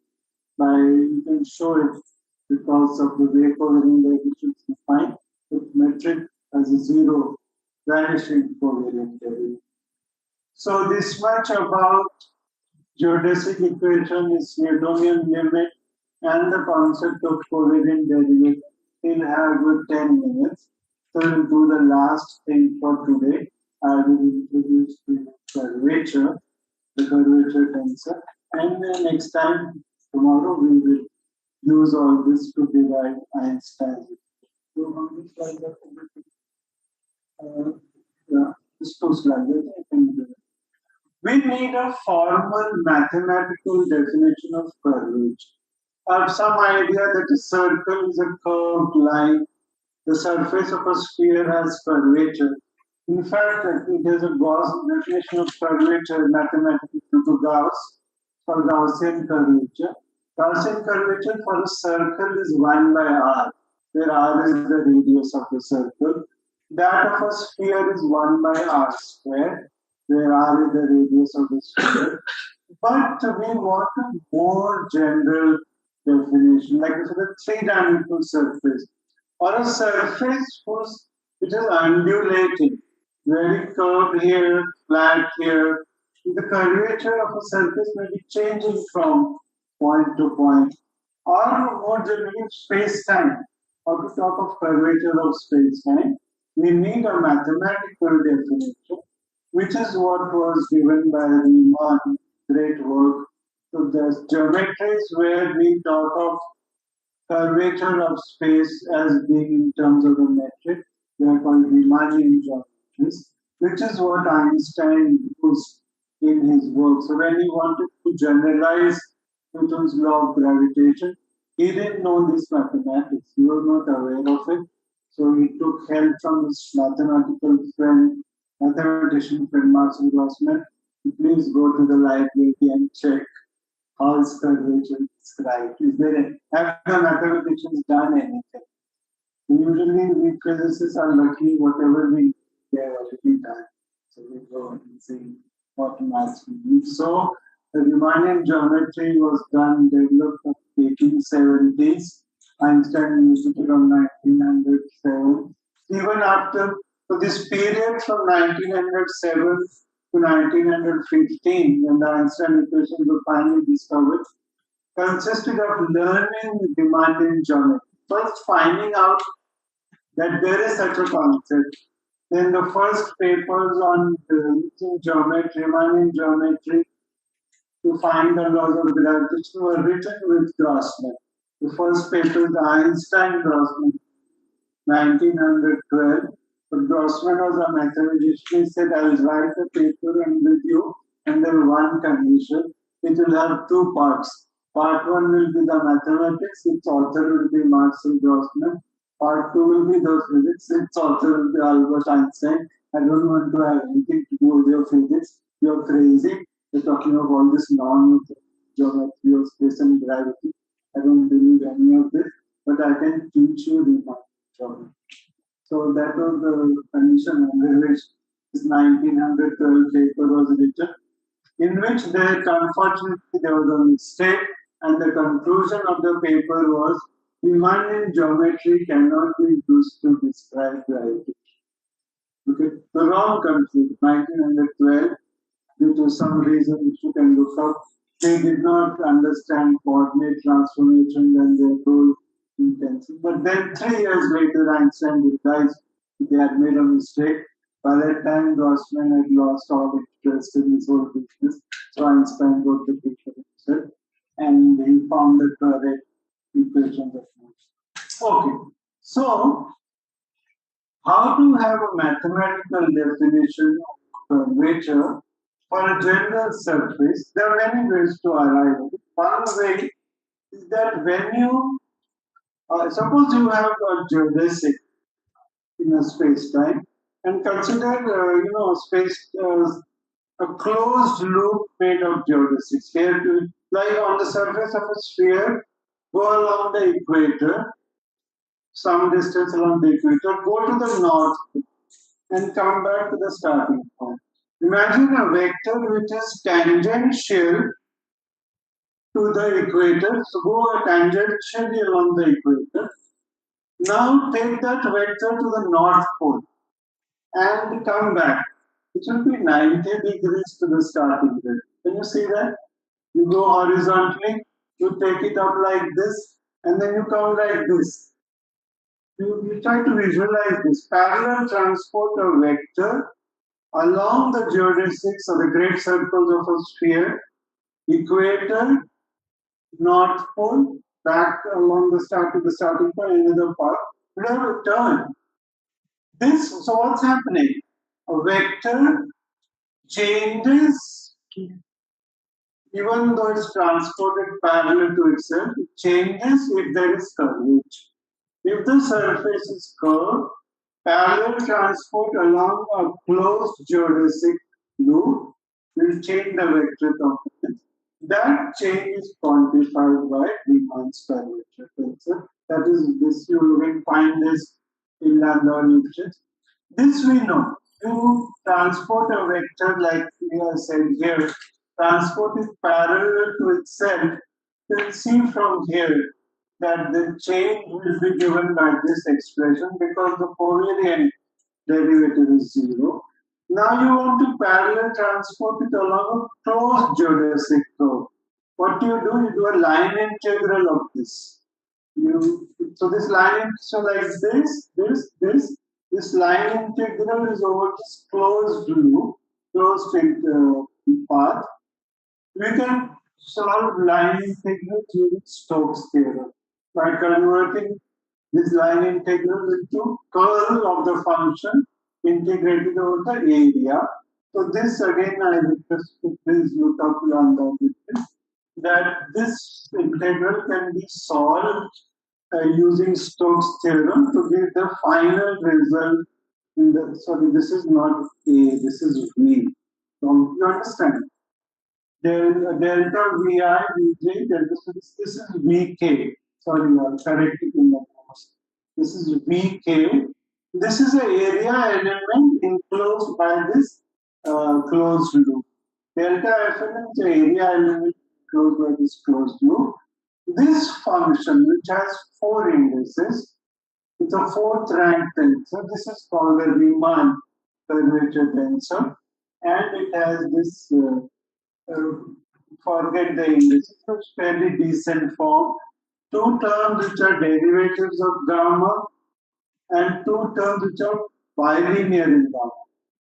You can show it because of the way covariant derivative is defined. The metric has a 0 vanishing covariant derivative. So this much about geodesic equation, is Newtonian limit, and the concept of covariant derivative. We'll have 10 minutes. So we'll do the last thing for today. I will introduce the curvature, tensor, and then next time, tomorrow, we will use all this to derive Einstein's equation. So on this slide, just 2 slides, I can do it. We need a formal mathematical definition of curvature. I have some idea that a circle is a curved line. The surface of a sphere has curvature. In fact, it is a Gauss definition of curvature mathematically to Gauss for Gaussian curvature. Gaussian curvature for a circle is 1 by r, where r is the radius of the circle. That of a sphere is 1 by r squared. where r is the radius of the sphere. But we want a more general definition, like if it's a three-dimensional surface, or a surface which is undulating, very curved here, flat here. The curvature of a surface may be changing from point to point, or more generally space-time, or to talk of curvature of space-time. We need a mathematical definition, which is what was given by Riemann, great work. So there's geometries where we talk of curvature of space as being in terms of the metric. They are called Riemannian geometries, which is what Einstein used in his work. So when he wanted to generalize Newton's law of gravitation, he didn't know this mathematics. He was not aware of it. So he took help from his mathematician friend Marcel Grossman. Please go to the library and check how is curvature described. Is there have the mathematicians done anything? Usually we physicists are lucky whatever we they have already done. So we go and see what maths we need. So the Riemannian geometry was developed in the 1870s. Einstein used it around 1907. Even after, so this period from 1907 to 1915, when the Einstein equations were finally discovered, consisted of learning Riemannian geometry. First, finding out that there is such a concept. Then the first papers on using geometry, Riemannian geometry, to find the laws of gravitation were written with Grossman. The first paper is Einstein-Grossman, 1912. But Grossman was a mathematician. He said, I will write a paper and with you under one condition. It will have two parts. Part one will be the mathematics. Its author will be Marcel Grossman. Part two will be the physics. Its author will be Albert Einstein. I don't want to have anything to do with your physics. You're crazy. You're talking of all this non-geometry of space and gravity. I don't believe any of this, but I can teach you Riemann geometry. So that was the condition under which this 1912 paper was written, in which unfortunately there was a mistake, and the conclusion of the paper was Riemannian geometry cannot be used to describe gravitation. Okay, the wrong conclusion, 1912, due to some reason which you can look up, they did not understand coordinate transformations and their role in tensors. But then 3 years later, Einstein realized they had made a mistake. By that time, Grossman had lost all interest in his whole business. So Einstein wrote the paper himself, and he found the correct equations of motion. Okay, so how to have a mathematical definition of curvature for a general surface? There are many ways to arrive at it. One way is that when you suppose you have a geodesic in a space-time, and consider space a closed loop made of geodesics. Here, to like on the surface of a sphere, go along the equator, some distance along the equator, go to the north and come back to the starting point. Imagine a vector which is tangential to the equator. So go tangentially along the equator. Now take that vector to the north pole and come back. It will be 90 degrees to the starting point. Can you see that? You go horizontally, you take it up like this, and then you come like this. You try to visualize this. Parallel transport of vector along the geodesics or the great circles of a sphere, equator, north pole, back along the starting point, another part. You have a turn. So what's happening? A vector changes, even though it's transported parallel to itself, it changes if there is curvature. If the surface is curved, parallel transport along a closed geodesic loop will change the vector component. That change is quantified by Riemann's curvature tensor. That is, this you will find this in Landau equations. This we know. you transport a vector like we have said here, transport is parallel to itself, you'll see from here that the change will be given by this expression because the covariant derivative is 0. Now you want to parallel transport it along a closed geodesic curve. What do? You do a line integral of this. So this line, so like this line integral is over this closed loop, path. We can solve line integral using Stokes theorem by converting this line integral into curl of the function integrated over the area. So this again I request to please look up on the that this integral can be solved using Stokes theorem to give the final result in the, sorry, this is not A, this is V. So you understand? Delta VI, Vj, delta, so this is Vk. Sorry, I'm correcting in the notes. This is Vk. This is an area element enclosed by this closed loop. Delta Fn is an area element enclosed by this closed loop. This function, which has 4 indices, it's a 4th rank tensor. This is called the Riemann curvature tensor, and it has this. Forget the indices, it's fairly decent form. 2 terms which are derivatives of gamma and 2 terms which are bilinear in gamma.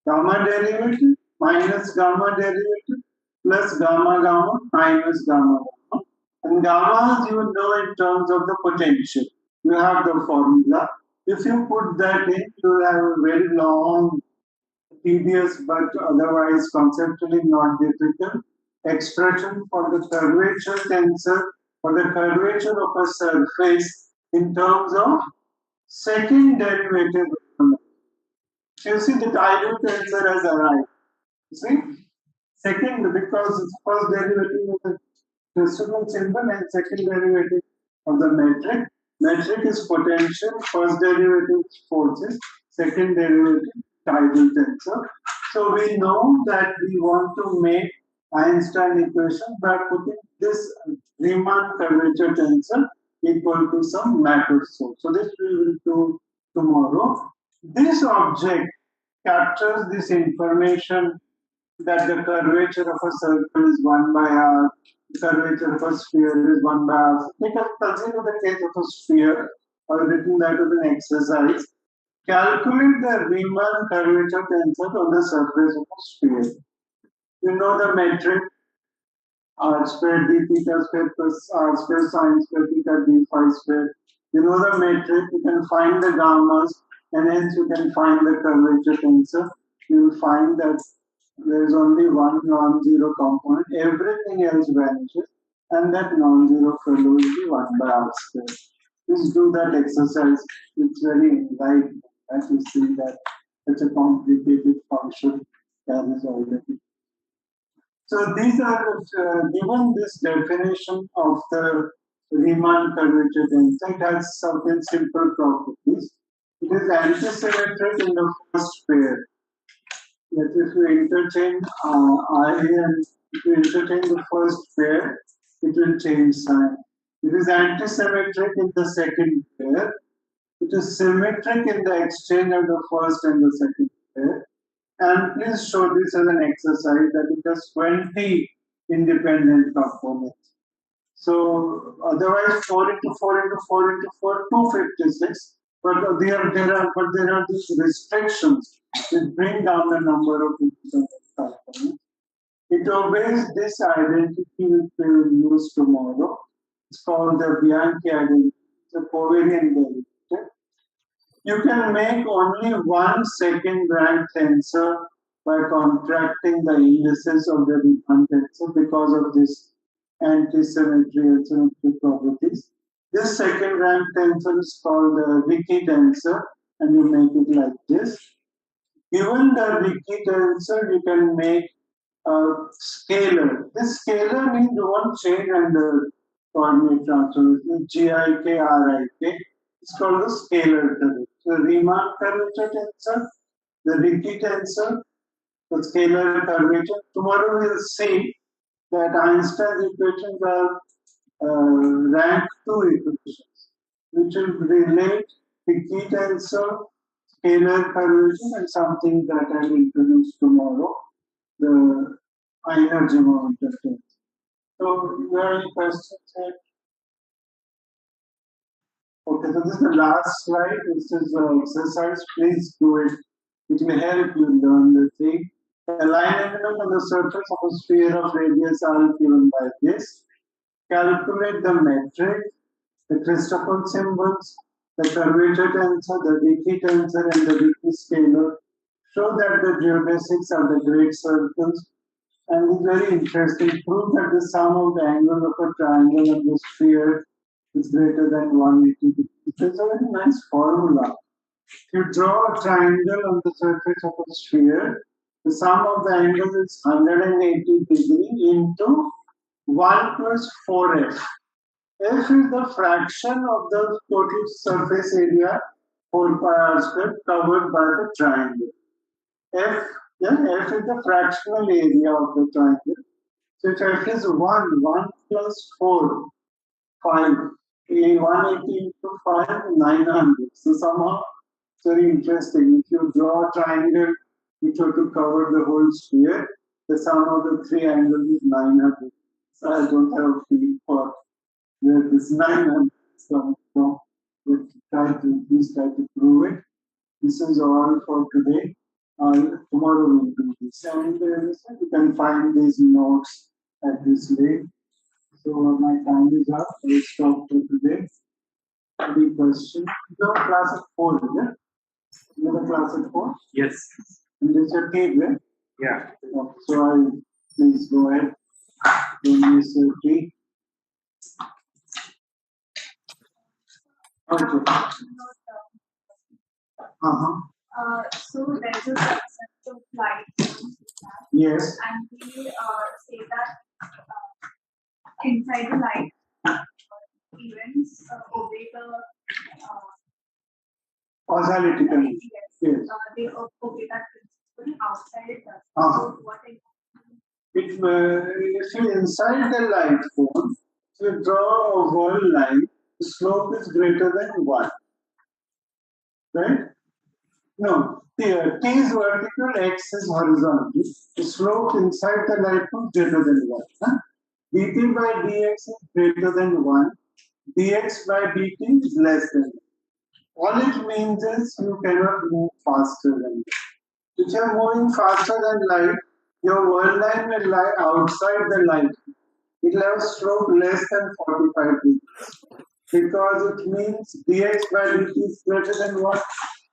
Gamma derivative minus gamma derivative plus gamma gamma minus gamma gamma. And gamma, you know, in terms of the potential. You have the formula. If you put that in, you will have a very long, tedious, but otherwise conceptually not difficult expression for the curvature tensor, for the curvature of a surface in terms of second derivative. So you see the ideal tensor has arrived. You see? Second, because its first derivative of the crystal symbol and second derivative of the metric. Metric is potential, first derivative is forces, second derivative tidal tensor. So we know that we want to make Einstein equation by putting this Riemann curvature tensor equal to some matter source. So this we will do tomorrow. This object captures this information that the curvature of a circle is 1 by r, the curvature of a sphere is 1 by r. Consider the case of a sphere. I've written that as an exercise. Calculate the Riemann curvature tensor on the surface of a sphere. You know the metric r squared d theta squared plus r squared sine squared theta d phi squared. You know the metric, you can find the gammas, and hence you can find the curvature tensor. You will find that there is only one non-zero component, everything else vanishes, and that non-zero fellow is the 1 by r squared. Please do that exercise. It's very enlightening as you see that such a complicated function that is already. So these are given this definition of the Riemann curvature tensor. It has certain simple properties. It is antisymmetric in the first pair. That if you interchange I and if you interchange the first pair, it will change sign. It is antisymmetric in the second pair. It is symmetric in the exchange of the first and the second pair. And please show this as an exercise that it has 20 independent components. So otherwise 4 into 4 into 4 into 4, 256. But there are these restrictions which bring down the number of independent components. It obeys this identity which we will use tomorrow. It's called the Bianchi identity. It's a covariant derivative. You can make only one second rank tensor by contracting the indices of the Riemann tensor because of this anti-symmetry and symmetry properties. This second rank tensor is called the Ricci tensor, and you make it like this. Given the Ricci tensor, you can make a scalar. This scalar means one change under coordinate transformation, GIK, RIK. It's called the scalar curvature. So Riemann curvature tensor the Ricci tensor, the scalar curvature. Tomorrow we'll see that Einstein's equations are rank 2 equations, which will relate Ricci tensor, scalar curvature, and something that I will introduce tomorrow, the energy moment tensor. So, you have any questions here? Okay, so this is the last slide. This is the exercise. Please do it. It will help you learn the thing. A line element on the surface of a sphere of radius r given by this. Calculate the metric, the Christoffel symbols, the curvature tensor, the Ricci tensor, and the Ricci scalar. Show that the geodesics are the great circles. And it's very interesting. Prove that the sum of the angle of a triangle of the sphere is greater than 180 degrees. It's a very nice formula. If you draw a triangle on the surface of a sphere, the sum of the angle is 180 degrees into 1 plus 4f. F is the fraction of the total surface area 4 pi r squared covered by the triangle. F is the fractional area of the triangle. So if F is 1 plus 4, 5. 180 into 5, 900. So somehow it's very interesting. If you draw a triangle which were to cover the whole sphere, the sum of the three angles is 900. So I don't have a feel for where this 900 is coming from. But please try to prove it. This is all for today. Tomorrow we'll do this. And you can find these notes at this link. So my time is up. We'll stop for today. Any question? You have a class at 4, is it? You have a class at 4? Yes. And there's your tape, right? Yeah. So please go ahead. Don't miss your tape. Okay. So there's a concept of light. Yes. And we say that inside the light, events obey the Causality condition. Yes. they obey that principle outside it. So what if you inside the light cone, if you draw a whole line, the slope is greater than 1. Right? No, T is vertical, X is horizontal. The slope inside the light cone is greater than 1. Huh? dt by dx is greater than 1. dx by dt is less than 1. All it means is you cannot move faster than light. If you are moving faster than light, your world line will lie outside the light. It will have a slope less than 45 degrees. Because it means dx by dt is greater than 1.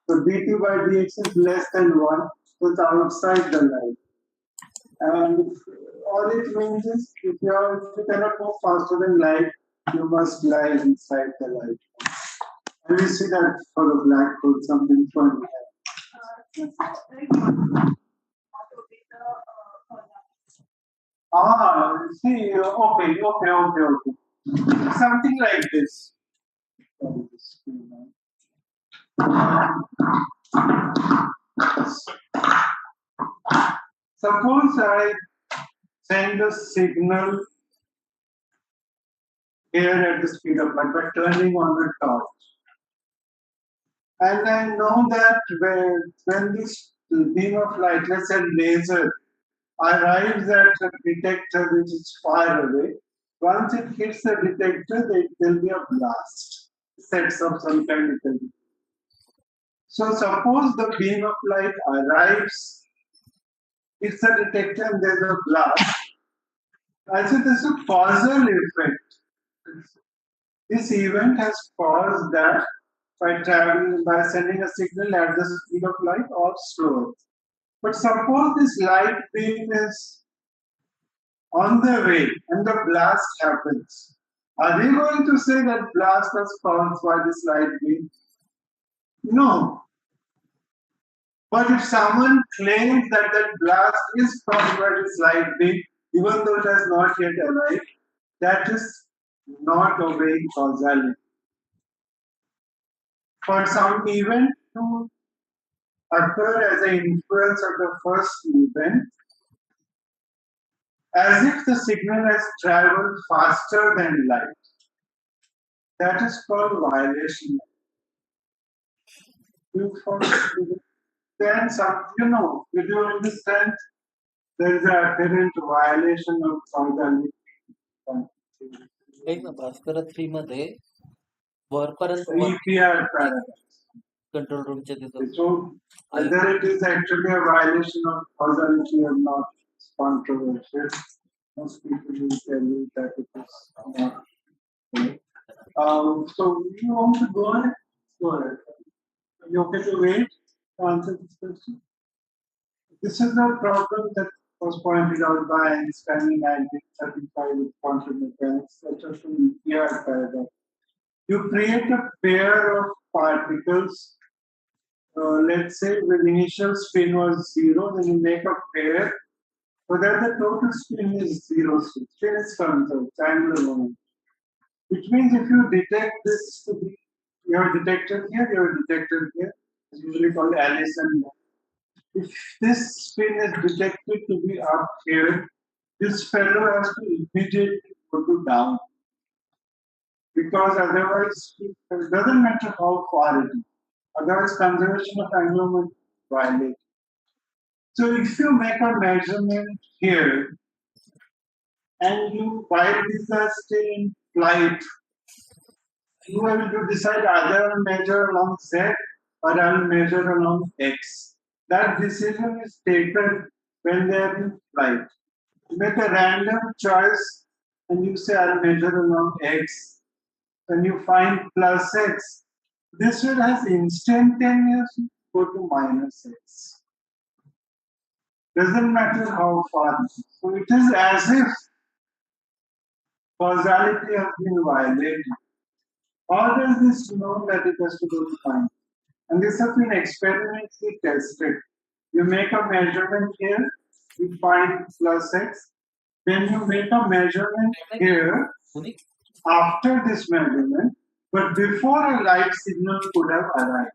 So dt by dx is less than 1. So it's outside the light. And all it means is if you cannot move faster than light, you must lie inside the light. And we see that for the black hole, something funny. See, okay. Something like this. Suppose I send a signal here at the speed of light by turning on the torch. And I know that when this beam of light, let's say laser, arrives at a detector which is far away, once it hits the detector, there will be a blast. Sets up some chemical. So suppose the beam of light arrives, hits the detector and there's a blast. I say this is a causal effect. This event has caused that by sending a signal at the speed of light or slower. But suppose this light beam is on the way and the blast happens. Are they going to say that blast was caused by this light beam? No. But if someone claims that that blast is caused by this light beam, even though it has not yet arrived, that is not obeying causality. For some event to occur as an influence of the first event, as if the signal has traveled faster than light. That is called violation. Then some, did you understand? There is an apparent violation of causality. एक ना भास्कर 3 मध्ये वरपर्यंत EPR paradox. Control रूमच्या तिथं So whether it is actually a violation of causality or not is controversial. Most people will tell you that it is not. So you want to go ahead? Go ahead. Are you okay to wait to answer this question? This is a problem that was pointed out by Einstein in 1935 with quantum mechanics, such as the EPR paradox. You create a pair of particles, let's say the initial spin was 0, then you make a pair, so that the total spin is 0. Spin is conserved, it's angular moment. Which means if you detect this to be, you have detected here, you have detected here, it's usually called Allison. If this spin is detected to be up here, this fellow has to immediately go to down. Because otherwise, it doesn't matter how far it is. Otherwise, conservation of angular momentum is violated. So if you make a measurement here, and you, while these are still in flight, you are able to decide either I'll measure along Z or I'll measure along X. That decision is taken when they are in flight. You make a random choice and you say I'll measure along X. When you find plus X, this will has instantaneously go to minus X. Doesn't matter how far. So it is as if causality has been violated. How does this know that it has to go to fine? And this has been experimentally tested. You make a measurement here, you find plus X. Then you make a measurement here after this measurement, but before a light signal could have arrived.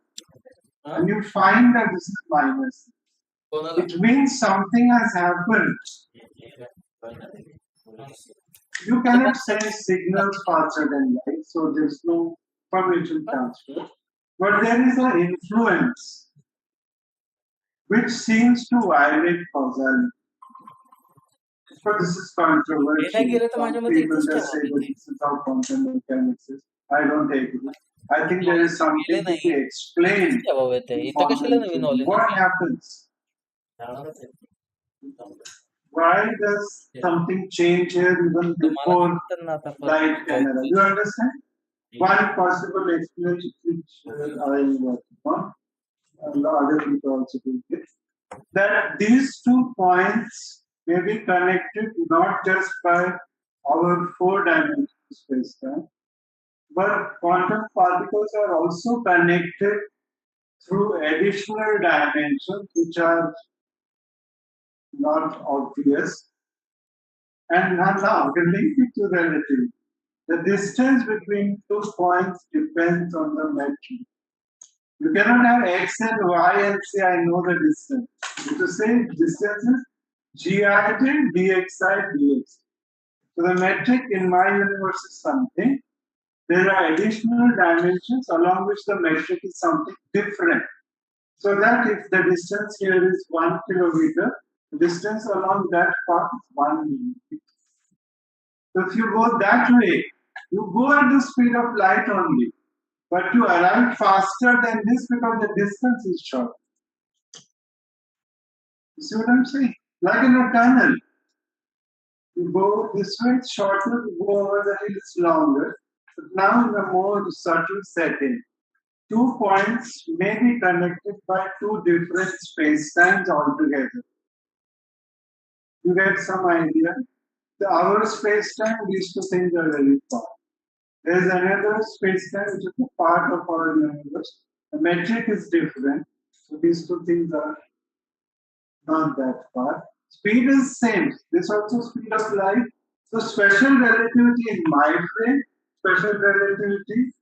And you find that this is minus. It means something has happened. You cannot send signals faster than light, so there's no information transfer. But there is an influence which seems to violate causality. But this is controversial. Some people just say that this is how quantum mechanics is. I don't take it. I think there is something to be explained. What happens? Why does something change here even before light can arrive? You understand? One possible explanation which I work on, and other people also do it, that these 2 points may be connected not just by our 4-dimensional space-time, but quantum particles are also connected through additional dimensions which are not obvious. And now we link it to relativity. The distance between 2 points depends on the metric. You cannot have x and y and say I know the distance. You have to say distance is gij dxi dx. So the metric in my universe is something. There are additional dimensions along which the metric is something different. So that if the distance here is 1 kilometer, the distance along that path is 1 millimeter. So if you go that way, you go at the speed of light only, but you arrive faster than this because the distance is short. You see what I'm saying? Like in a tunnel, you go this way, it's shorter, you go over the hill, it's longer. But now in a more subtle setting, 2 points may be connected by 2 different space-times altogether. You get some idea? Our space-time, these 2 things are very far. There is another space-time which is a part of our universe. The metric is different, so these 2 things are not that far. Speed is same. This also speed of light. So special relativity in my frame, special relativity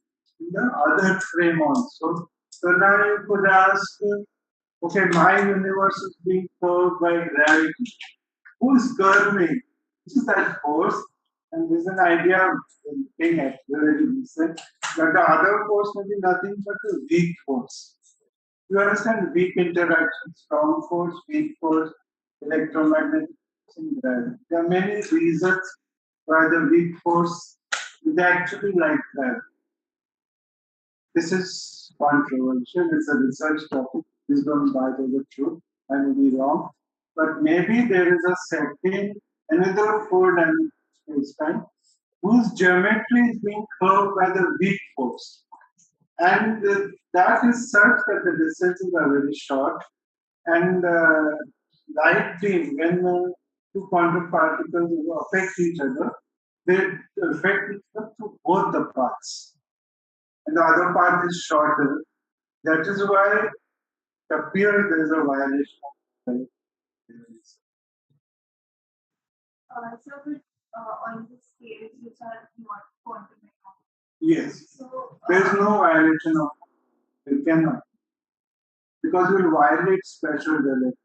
in the other frame also. So now you could ask, Okay, my universe is being curved by gravity. Who is curving? This is that force, and this is an idea of looking at very recent. That the other force may be nothing but a weak force. You understand weak interaction, strong force, weak force, electromagnetic force, and gravity. There are many reasons why the weak force is actually like that. This is controversial. It's a research topic. Please don't buy it as a truth. I may be wrong. But maybe there is a setting, another four-dimensional space-time, whose geometry is being curved by the weak force. And that is such that the distances are very short. And light beam, when two quantum particles affect each other, they affect each other through both the paths. And the other path is shorter. That is why it appears there is a violation of the So with on the scales which are not quantum mechanics. Yes. So There is no violation of it cannot. Because it will violate special relativity.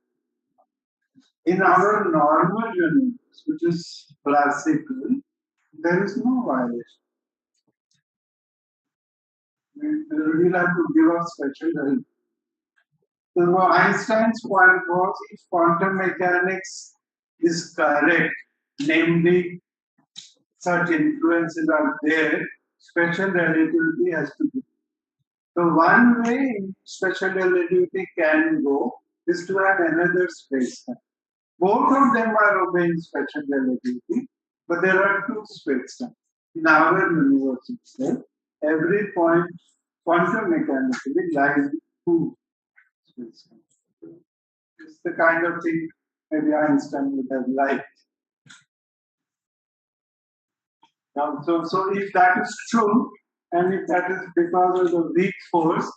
In our normal universe, which is classical, there is no violation. We will have to give up special relativity. So Einstein's point was if quantum mechanics is correct, namely such influences are there, special relativity has to be. So one way special relativity can go is to have another space-time. Both of them are obeying special relativity, but there are two space-time. In our universe itself, every point quantum mechanically lies in two space-time. It's the kind of thing maybe Einstein would have liked. So if that is true, and if that is because of the weak force,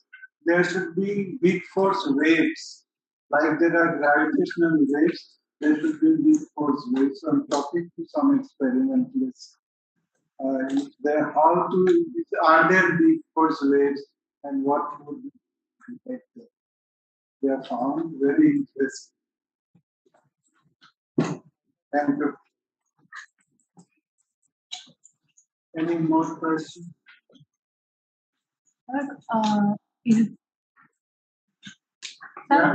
there should be weak force waves. Like there are gravitational waves, there should be weak force waves. So I'm talking to some experimentalists. Are there weak force waves, and what would be detected? They are found very interesting. And any more questions? Is Yeah,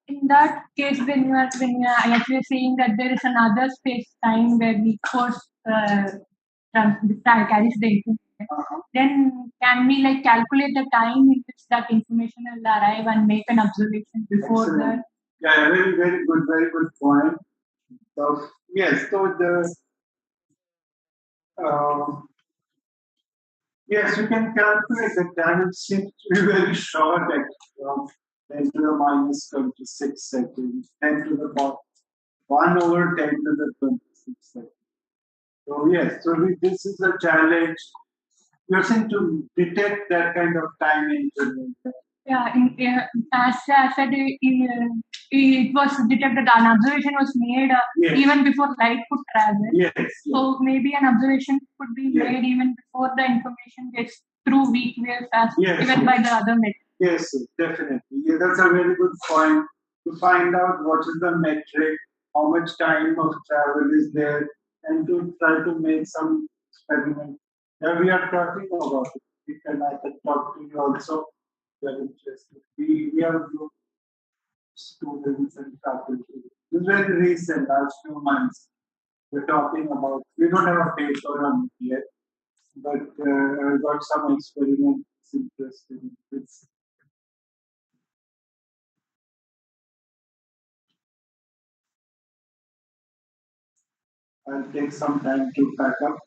in that case, when you are actually saying that there is another space time where the force carries the information, then can we like calculate the time in which that information will arrive and make an observation before excellent. that? Yeah, very good point. So, yes, so uh, yes, you can calculate the time. It seems to be very short, actually, 10 to the minus 26 seconds, 10 to the power 1 over 10 to the 26 seconds. So, yes, this is a challenge. You're saying to detect that kind of time interval. Yeah, as I said, it was detected. An observation was made Yes. even before light could travel. Yes, yes. So maybe an observation could be Yes. made even before the information gets through weak waves as Yes, given by the other method. Yes, definitely. Yeah, that's a very good point. To find out what is the metric, how much time of travel is there, and to try to make some experiment. Yeah, we are talking about it. I can talk to you also. Very interesting. We are students and faculty. It's very recent, last few months. We're talking about. We don't have a paper on it yet, but I got some experiments. It's interesting. I'll take some time to pack up.